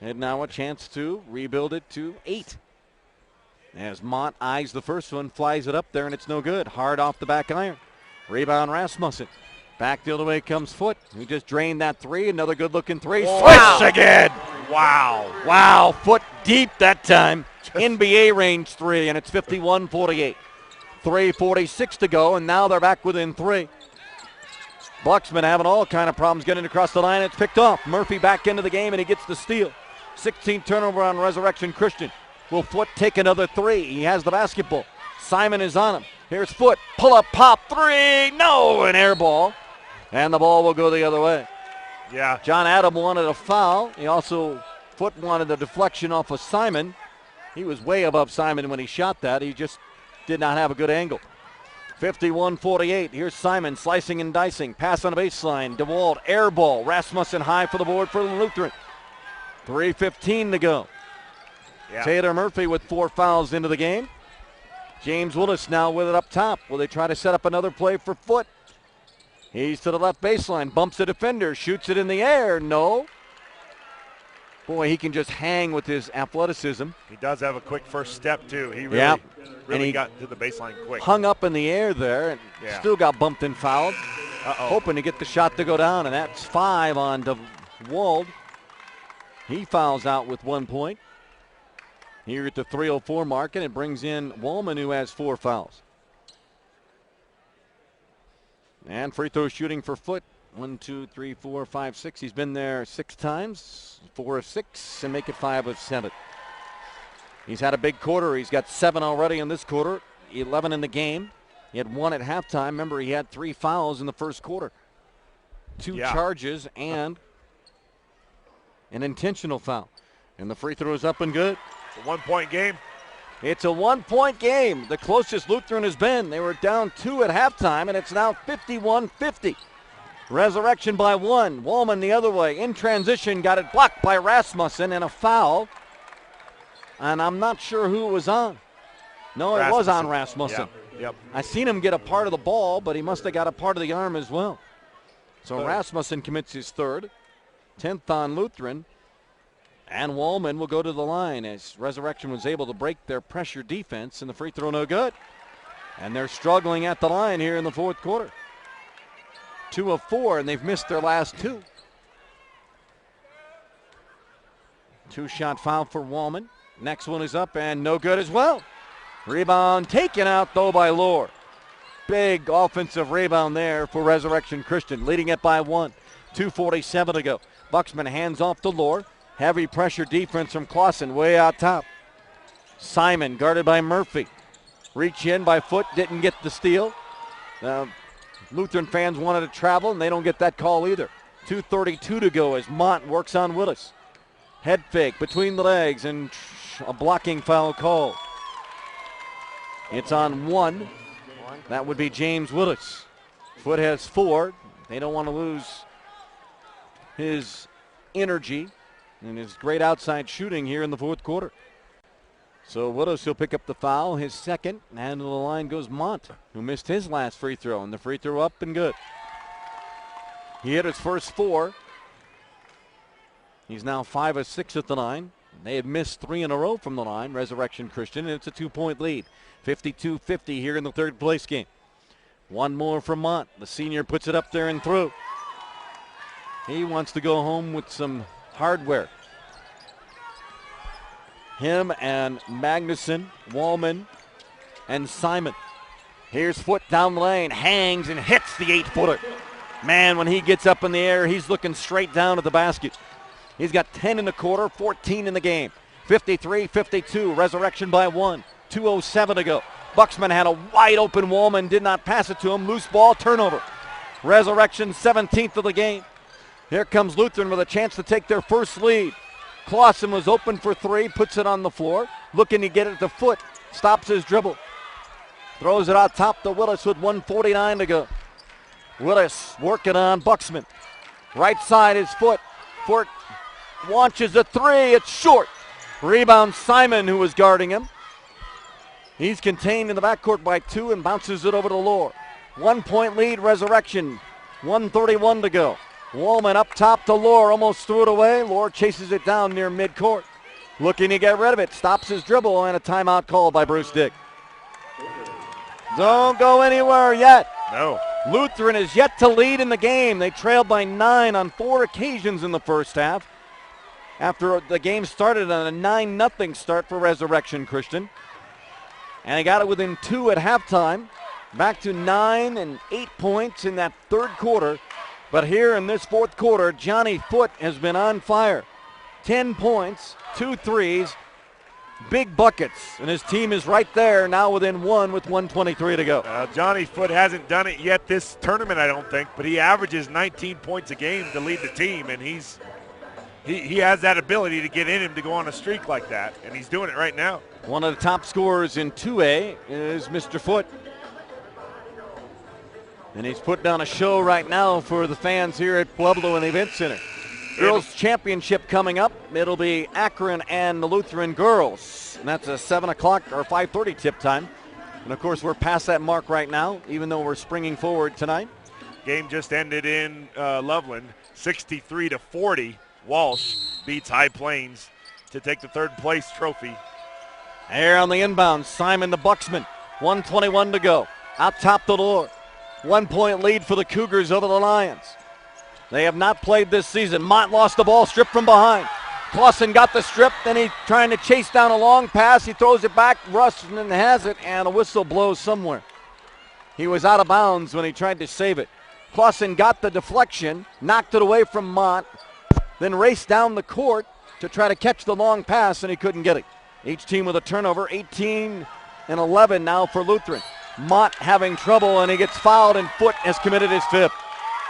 and now a chance to rebuild it to 8. As Mont eyes the first one, flies it up there, and it's no good. Hard off the back iron. Rebound Rasmussen. Back the other way comes Foot. He just drained that 3. Another good-looking 3. Wow. Swish again. Wow. Wow. Foot deep that time. NBA range 3, and it's 51-48. 3:46 to go, and now they're back within 3. Buxman having all kind of problems getting across the line. It's picked off. Murphy back into the game, and he gets the steal. 16th turnover on Resurrection Christian. Will Foot take another 3? He has the basketball. Simon is on him. Here's Foot. Pull up, pop, 3. No, an air ball. And the ball will go the other way. Yeah. John Adam wanted a foul. He also, Foot wanted a deflection off of Simon. He was way above Simon when he shot that. He just did not have a good angle. 51-48. Here's Simon slicing and dicing. Pass on the baseline. DeWalt, air ball. Rasmussen high for the board for Lutheran. 3:15 to go. Yeah. Taylor Murphy with 4 fouls into the game. James Willis now with it up top. Will they try to set up another play for Foot? He's to the left baseline. Bumps the defender. Shoots it in the air. No. Boy, he can just hang with his athleticism. He does have a quick first step, too. He really he got to the baseline quick. Hung up in the air there and still got bumped and fouled. hoping to get the shot to go down, and that's 5 on DeWald. He fouls out with 1 point. Here at the 3:04 mark, and it brings in Wallman, who has 4 fouls. And free throw shooting for Foote. 1, 2, 3, 4, 5, 6. He's been there 6 times, 4 of 6, and make it 5 of 7. He's had a big quarter. He's got 7 already in this quarter, 11 in the game. He had 1 at halftime. Remember, he had 3 fouls in the first quarter. 2 charges and an intentional foul. And the free throw is up and good. It's a 1-point game. It's a 1-point game. The closest Lutheran has been. They were down 2 at halftime, and it's now 51-50. Resurrection by 1. Wallman the other way. In transition, got it blocked by Rasmussen, and a foul. And I'm not sure who it was on. No, it was on Rasmussen. Yep. I seen him get a part of the ball, but he must have got a part of the arm as well. So Rasmussen commits his 3rd. 10th on Lutheran. And Wallman will go to the line as Resurrection was able to break their pressure defense, and the free throw no good. And they're struggling at the line here in the 4th quarter. 2 of 4, and they've missed their last 2. 2-shot foul for Wallman. Next one is up and no good as well. Rebound taken out, though, by Lohr. Big offensive rebound there for Resurrection Christian, leading it by 1. 2:47 to go. Buxman hands off to Lohr. Heavy pressure defense from Clausen way out top. Simon guarded by Murphy. Reach in by Foote, didn't get the steal. Lutheran fans wanted to travel, and they don't get that call either. 2:32 to go as Mont works on Willis. Head fake between the legs, and a blocking foul call. It's on 1. That would be James Willis. Foote has 4. They don't want to lose his energy and his great outside shooting here in the 4th quarter. So Willis will pick up the foul, his 2nd, and to the line goes Mont, who missed his last free throw, and the free throw up and good. He hit his first 4. He's now 5 of 6 at the line. They have missed 3 in a row from the line, Resurrection Christian, and it's a 2-point lead. 52-50 here in the 3rd place game. 1 more from Mont. The senior puts it up there and through. He wants to go home with some hardware. Him and Magnuson, Wallman, and Simon. Here's Foote down the lane, hangs and hits the 8-footer. Man, when he gets up in the air, he's looking straight down at the basket. He's got 10 in the quarter, 14 in the game. 53-52, Resurrection by 1. 2:07 to go. Buxman had a wide open Wallman, did not pass it to him. Loose ball, turnover. Resurrection 17th of the game. Here comes Lutheran with a chance to take their first lead. Clausen was open for 3, puts it on the floor, looking to get it to Foote. Stops his dribble. Throws it out top to Willis with 1:49 to go. Willis working on Buxman. Right side is Foote. Foote launches a 3. It's short. Rebound Simon, who was guarding him. He's contained in the backcourt by 2 and bounces it over to Lohr. 1-point lead, Resurrection. 1:31 to go. Wallman up top to Lohr, almost threw it away. Lohr chases it down near midcourt. Looking to get rid of it, stops his dribble, and a timeout called by Bruce Dick. Don't go anywhere yet. No. Lutheran is yet to lead in the game. They trailed by 9 on 4 occasions in the first half. After the game started on a 9-0 start for Resurrection Christian. And they got it within 2 at halftime. Back to 9 and 8 points in that 3rd quarter. But here in this 4th quarter, Johnny Foote has been on fire. 10 points, 2 threes, big buckets. And his team is right there now within 1 with 1:23 to go. Johnny Foote hasn't done it yet this tournament, I don't think. But he averages 19 points a game to lead the team. And he has that ability to get in him to go on a streak like that. And he's doing it right now. One of the top scorers in 2A is Mr. Foote. And he's put down a show right now for the fans here at Pueblo in the Event Center. Girls Championship coming up. It'll be Akron and the Lutheran girls. And that's a 7 o'clock or 5:30 tip time. And, of course, we're past that mark right now, even though we're springing forward tonight. Game just ended in Loveland, 63-40. Walsh beats High Plains to take the 3rd place trophy. Here on the inbound, Simon the Buxman. 1:21 to go. Out top to Lohr. 1 point lead for the Cougars over the Lions. They have not played this season. Mott lost the ball, stripped from behind. Clausen got the strip, then he's trying to chase down a long pass. He throws it back, Rustin has it, and a whistle blows somewhere. He was out of bounds when he tried to save it. Clausen got the deflection, knocked it away from Mott, then raced down the court to try to catch the long pass, and he couldn't get it. Each team with a turnover, 18 and 11 now for Lutheran. Mott having trouble, and he gets fouled, and Foot has committed his fifth.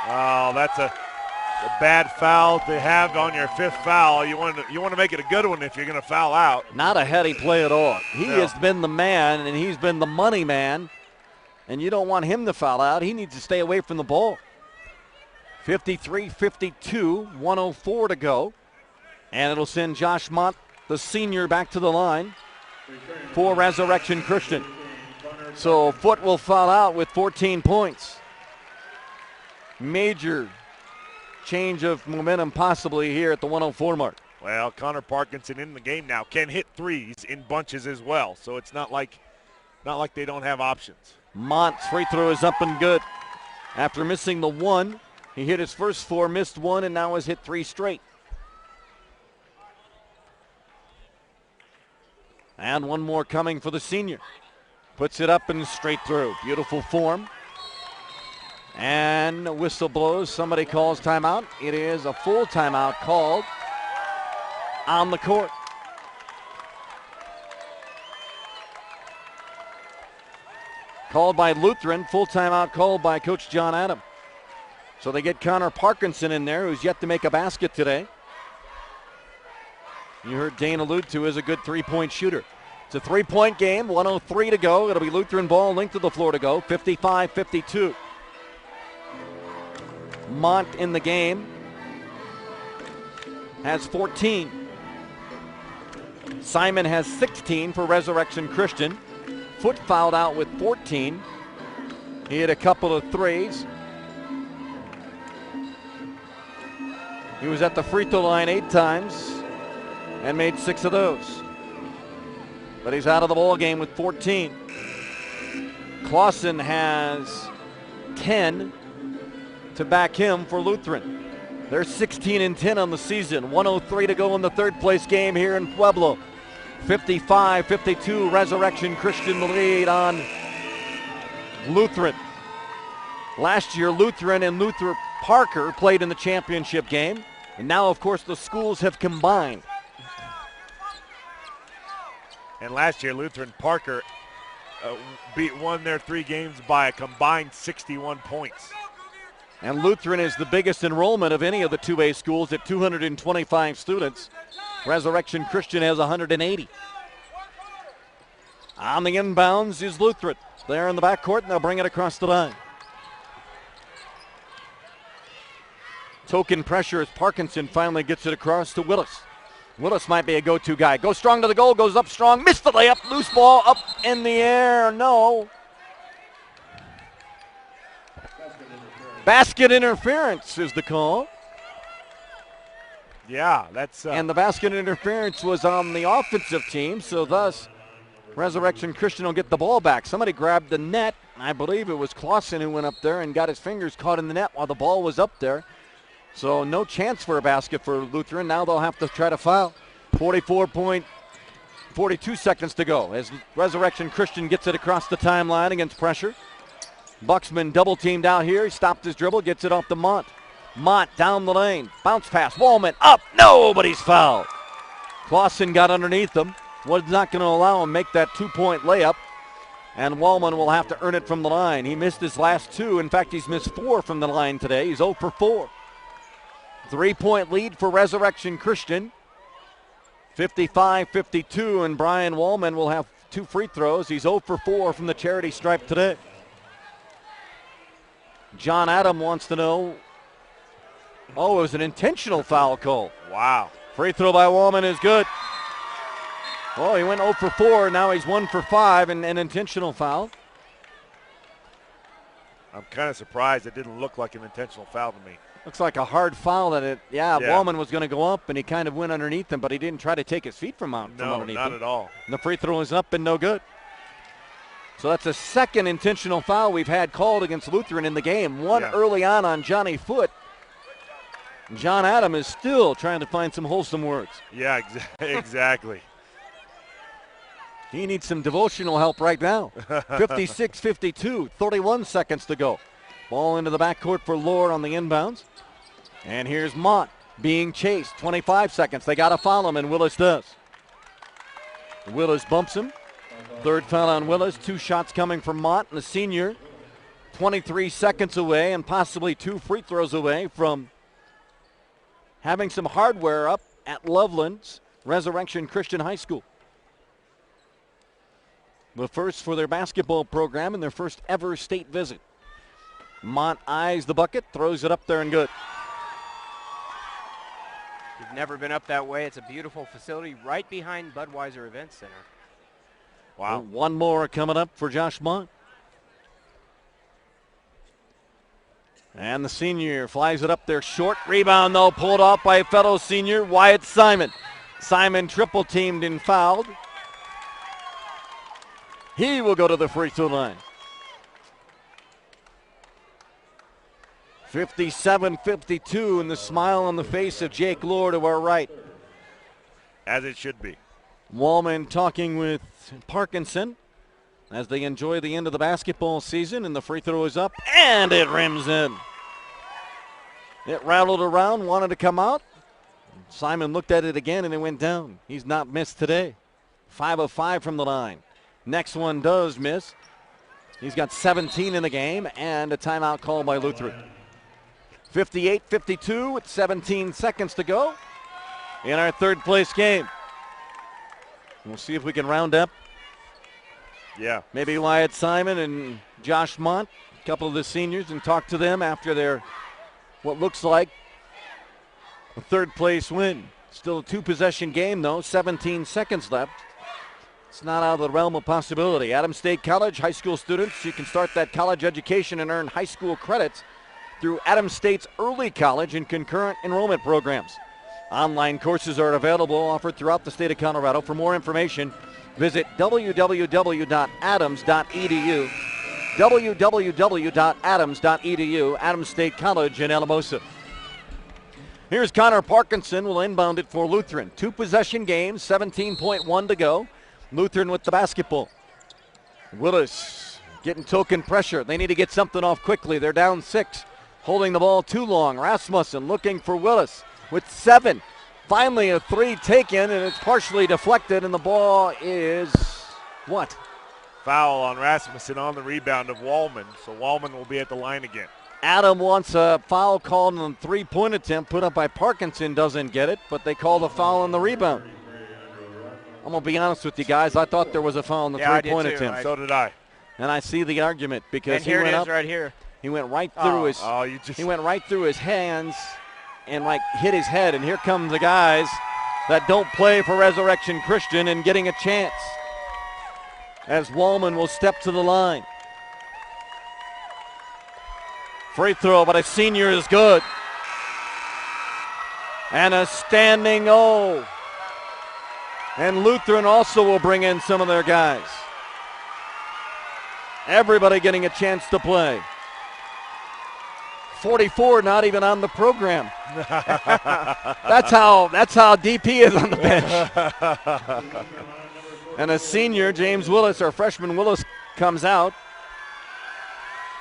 Oh, that's a bad foul to have on your fifth foul. You want to make it a good one if you're going to foul out. Not a heady play at all. He has been the man, and he's been the money man, and you don't want him to foul out. He needs to stay away from the ball. 53-52, 104 to go, and it'll send Josh Mott, the senior, back to the line for Resurrection Christian. So Foot will foul out with 14 points. Major change of momentum possibly here at the 104 mark. Well, Connor Parkinson in the game now can hit threes in bunches as well, so it's not like they don't have options. Mott's free throw is up and good. After missing the one, he hit his first four, missed one, and now has hit three straight. And one more coming for the senior. Puts it up and straight through. Beautiful form. And a whistle blows. Somebody calls timeout. It is a full timeout called on the court. Called by Lutheran. Full timeout called by Coach John Adam. So they get Connor Parkinson in there, who's yet to make a basket today. You heard Dane allude to as a good three-point shooter. It's a three-point game, 1:03 to go. It'll be Lutheran ball, length of the floor to go, 55-52. Mont in the game has 14. Simon has 16 for Resurrection Christian. Foot fouled out with 14. He hit a couple of threes. He was at the free throw line 8 times and made 6 of those. But he's out of the ball game with 14. Clausen has 10 to back him for Lutheran. They're 16 and 10 on the season. 1:03 to go in the third place game here in Pueblo. 55-52, Resurrection Christian the lead on Lutheran. Last year, Lutheran and Luther Parker played in the championship game. And now, of course, the schools have combined. And last year, Lutheran Parker won their 3 games by a combined 61 points. And Lutheran is the biggest enrollment of any of the 2A schools at 225 students. Resurrection Christian has 180. On the inbounds is Lutheran. They're in the backcourt, and they'll bring it across the line. Token pressure as Parkinson finally gets it across to Willis. Willis might be a go-to guy. Goes strong to the goal, goes up strong, missed the layup, loose ball up in the air, no. Basket interference is the call. Yeah, that's... And the basket interference was on the offensive team, so thus Resurrection Christian will get the ball back. Somebody grabbed the net. I believe it was Clausen who went up there and got his fingers caught in the net while the ball was up there. So no chance for a basket for Lutheran. Now they'll have to try to foul. 42 seconds to go as Resurrection Christian gets it across the timeline against pressure. Buxman double teamed out here. He stopped his dribble, gets it off to Mont. Mont down the lane. Bounce pass. Wallman up. Nobody's fouled. Clausen got underneath him. Was not going to allow him make that 2-point layup. And Wallman will have to earn it from the line. He missed his last 2. In fact, he's missed 4 from the line today. He's 0 for 4. 3-point lead for Resurrection Christian. 55-52, and Brian Wallman will have 2 free throws. He's 0 for 4 from the charity stripe today. John Adam wants to know, it was an intentional foul call. Wow. Free throw by Wallman is good. Oh, he went 0 for 4. Now he's 1 for 5 and an intentional foul. I'm kind of surprised. It didn't look like an intentional foul to me. Looks like a hard foul that Wallman was going to go up, and he kind of went underneath him, but he didn't try to take his feet from underneath him. No, not at all. And the free throw is up and no good. So that's the second intentional foul we've had called against Lutheran in the game. One early on Johnny Foote. John Adam is still trying to find some wholesome words. Yeah, exactly. He needs some devotional help right now. 56-52, 31 seconds to go. Ball into the backcourt for Lord on the inbounds. And here's Mont being chased. 25 seconds. They got to foul him, and Willis does. Willis bumps him. Third foul on Willis. 2 shots coming from Mont, and the senior 23 seconds away and possibly 2 free throws away from having some hardware up at Loveland's Resurrection Christian High School. The first for their basketball program and their first ever state visit. Mont eyes the bucket, throws it up there and good. You've never been up that way. It's a beautiful facility right behind Budweiser Event Center. Wow. One more coming up for Josh Mont. And the senior flies it up there short. Rebound, though, pulled off by a fellow senior, Wyatt Simon. Simon triple teamed and fouled. He will go to the free throw line. 57-52, and the smile on the face of Jake Lord to our right. As it should be. Wallman talking with Parkinson as they enjoy the end of the basketball season, and the free throw is up, and it rims in. It rattled around, wanted to come out. Simon looked at it again, and it went down. He's not missed today. 5 of 5 from the line. Next one does miss. He's got 17 in the game, and a timeout called by Lutheran. 58-52 with 17 seconds to go in our third place game. We'll see if we can round up. Yeah. Maybe Wyatt Simon and Josh Mont, a couple of the seniors, and talk to them after their what looks like a third place win. Still a 2-possession game, though. 17 seconds left. It's not out of the realm of possibility. Adams State College high school students, you can start that college education and earn high school credits through Adams State's early college and concurrent enrollment programs. Online courses are available, offered throughout the state of Colorado. For more information, visit www.adams.edu. www.adams.edu. Adams State College in Alamosa. Here's Connor Parkinson. Will inbound it for Lutheran. 2-possession game, 17.1 to go. Lutheran with the basketball. Willis getting token pressure. They need to get something off quickly. They're down 6. Holding the ball too long. Rasmussen looking for Willis with 7. Finally a 3 taken, and it's partially deflected, and the ball is what? Foul on Rasmussen on the rebound of Wallman, so Wallman will be at the line again. Adam wants a foul called on the 3-point attempt put up by Parkinson. Doesn't get it, but they call the foul on the rebound. I'm going to be honest with you guys. I thought there was a foul on the 3-point attempt. So did I. And I see the argument because and here it is right here. He went right through he went right through his hands and hit his head. And here come the guys that don't play for Resurrection Christian and getting a chance as Wallman will step to the line. Free throw, but a senior is good. And a standing O. And Lutheran also will bring in some of their guys. Everybody getting a chance to play. 44 not even on the program. That's how deep he is on the bench. And a senior, James Willis, or freshman Willis, comes out.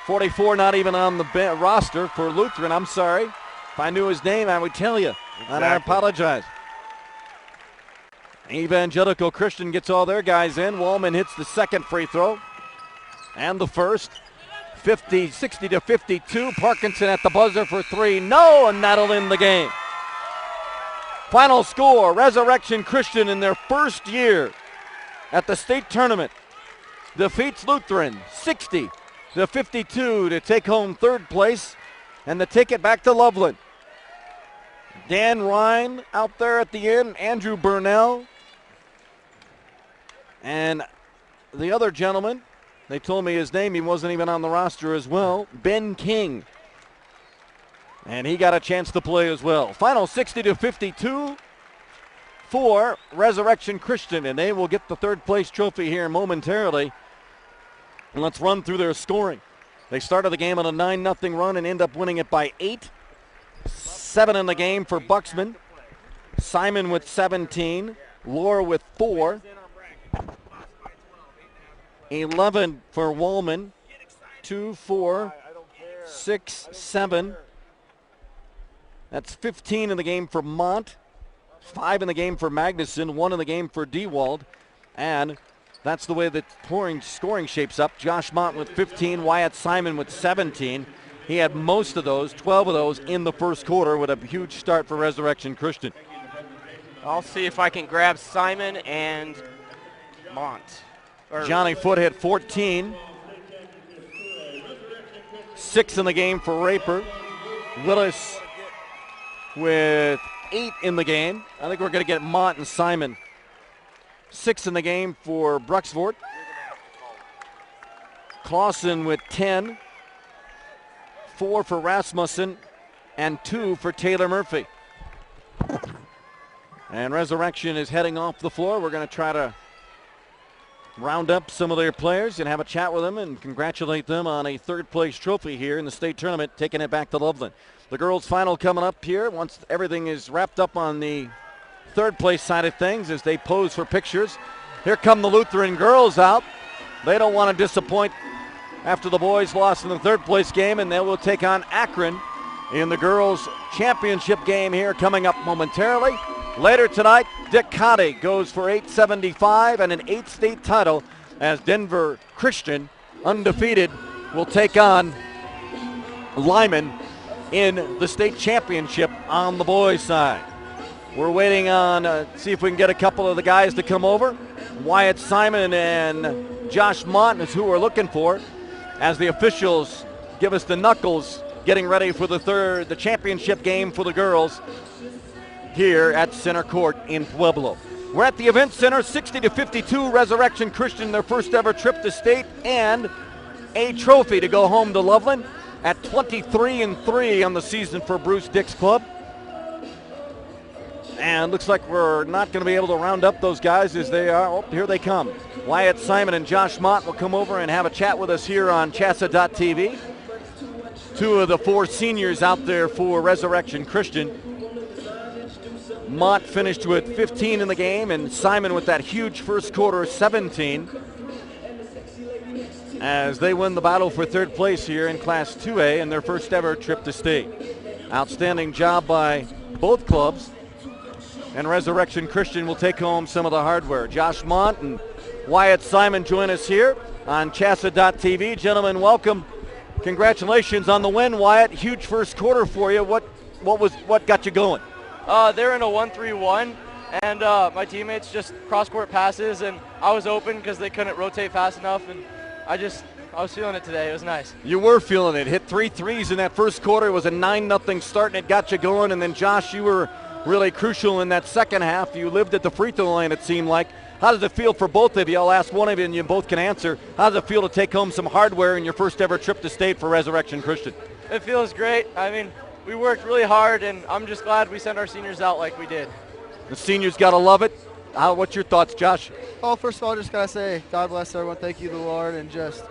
44 not even on the roster for Lutheran. I'm sorry. If I knew his name, I would tell you. Exactly. And I apologize. Evangelical Christian gets all their guys in. Wallman hits the second free throw. And the first. 60-52. Parkinson at the buzzer for 3. No, and that'll end the game. Final score, Resurrection Christian in their first year at the state tournament defeats Lutheran 60-52 to take home third place and the ticket back to Loveland. Dan Ryan out there at the end, Andrew Burnell, and the other gentleman, they told me his name, he wasn't even on the roster as well, Ben King. And he got a chance to play as well. Final 60-52 for Resurrection Christian, and they will get the third place trophy here momentarily And let's run through their scoring. They started the game on a 9-0 run and end up winning it by 8. 7 in the game for Buxman. Simon with 17. Laura with 4. 11 for Wallman. 2, 4, 6, 7. That's 15 in the game for Mont. 5 in the game for Magnuson. 1 in the game for Dewald. And that's the way the scoring shapes up. Josh Mont with 15. Wyatt Simon with 17. He had most of those, 12 of those, in the first quarter with a huge start for Resurrection Christian. I'll see if I can grab Simon and Mont. Johnny Foote hit 14. 6 in the game for Raper. Willis with 8 in the game. I think we're going to get Mont and Simon. 6 in the game for Bruxford. Clausen with 10. 4 for Rasmussen and 2 for Taylor Murphy. And Resurrection is heading off the floor. We're going to try to round up some of their players and have a chat with them and congratulate them on a third-place trophy here in the state tournament, taking it back to Loveland. The girls' final coming up here once everything is wrapped up on the third-place side of things as they pose for pictures. Here come the Lutheran girls out. They don't want to disappoint after the boys lost in the third-place game, and they will take on Akron in the girls' championship game here coming up momentarily. Later tonight, Dick Cotty goes for 875 and an 8th state title as Denver Christian, undefeated, will take on Lyman in the state championship on the boys' side. We're waiting on, see if we can get a couple of the guys to come over. Wyatt Simon and Josh Mont is who we're looking for as the officials give us the knuckles, getting ready for the championship game for the girls here at Center Court in Pueblo. We're at the event center, 60-52, Resurrection Christian, their first ever trip to state, and a trophy to go home to Loveland at 23-3 on the season for Bruce Dick's club. And looks like we're not going to be able to round up those guys as they are. Oh, here they come. Wyatt Simon and Josh Mott will come over and have a chat with us here on CHSAA.tv. 2 of the 4 seniors out there for Resurrection Christian. Mott finished with 15 in the game, and Simon with that huge first quarter, 17, as they win the battle for third place here in Class 2A in their first ever trip to state. Outstanding job by both clubs, and Resurrection Christian will take home some of the hardware. Josh Mont and Wyatt Simon join us here on CHSAA.tv. Gentlemen, welcome. Congratulations on the win, Wyatt. Huge first quarter for you. What got you going? They're in a 1-3-1, and my teammates just cross-court passes, and I was open because they couldn't rotate fast enough, and I was feeling it today. It was nice. You were feeling it. Hit 3 threes in that first quarter. It was a 9-0 start, and it got you going. And then, Josh, you were really crucial in that second half. You lived at the free throw line, it seemed like. How does it feel for both of you? I'll ask one of you, and you both can answer. How does it feel to take home some hardware in your first ever trip to state for Resurrection Christian? It feels great. I mean, we worked really hard, and I'm just glad we sent our seniors out like we did. The seniors got to love it. What's your thoughts, Josh? Oh, first of all, just got to say, God bless everyone. Thank you, the Lord, and just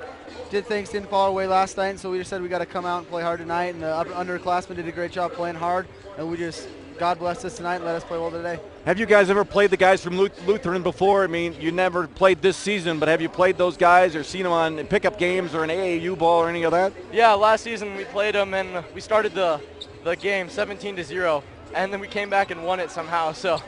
didn't fall our way last night, so we just said we got to come out and play hard tonight, and the underclassmen did a great job playing hard, and God blessed us tonight and let us play well today. Have you guys ever played the guys from Lutheran before? I mean, you never played this season, but have you played those guys or seen them on pickup games or an AAU ball or any of that? Yeah, last season we played them, and we started the game 17-0, and then we came back and won it somehow, so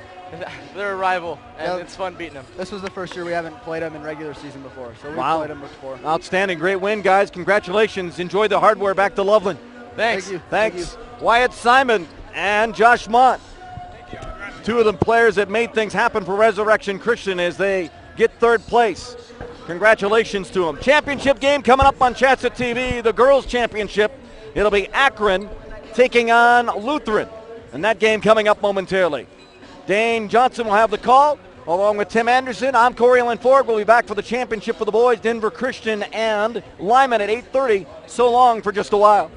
they're a rival, and it's fun beating them. This was the first year we haven't played them in regular season before, so we've played them before. Outstanding. Great win, guys. Congratulations. Enjoy the hardware back to Loveland. Thanks. Thank you. Thanks. Thank you. Wyatt Simon and Josh Mott, 2 of the players that made things happen for Resurrection Christian as they get third place. Congratulations to them. Championship game coming up on CHSAA TV, the girls' championship. It'll be Akron taking on Lutheran, and that game coming up momentarily. Dane Johnson will have the call, along with Tim Anderson. I'm Corey Ellen Ford. We'll be back for the championship for the boys, Denver Christian and Lyman at 8:30. So long for just a while.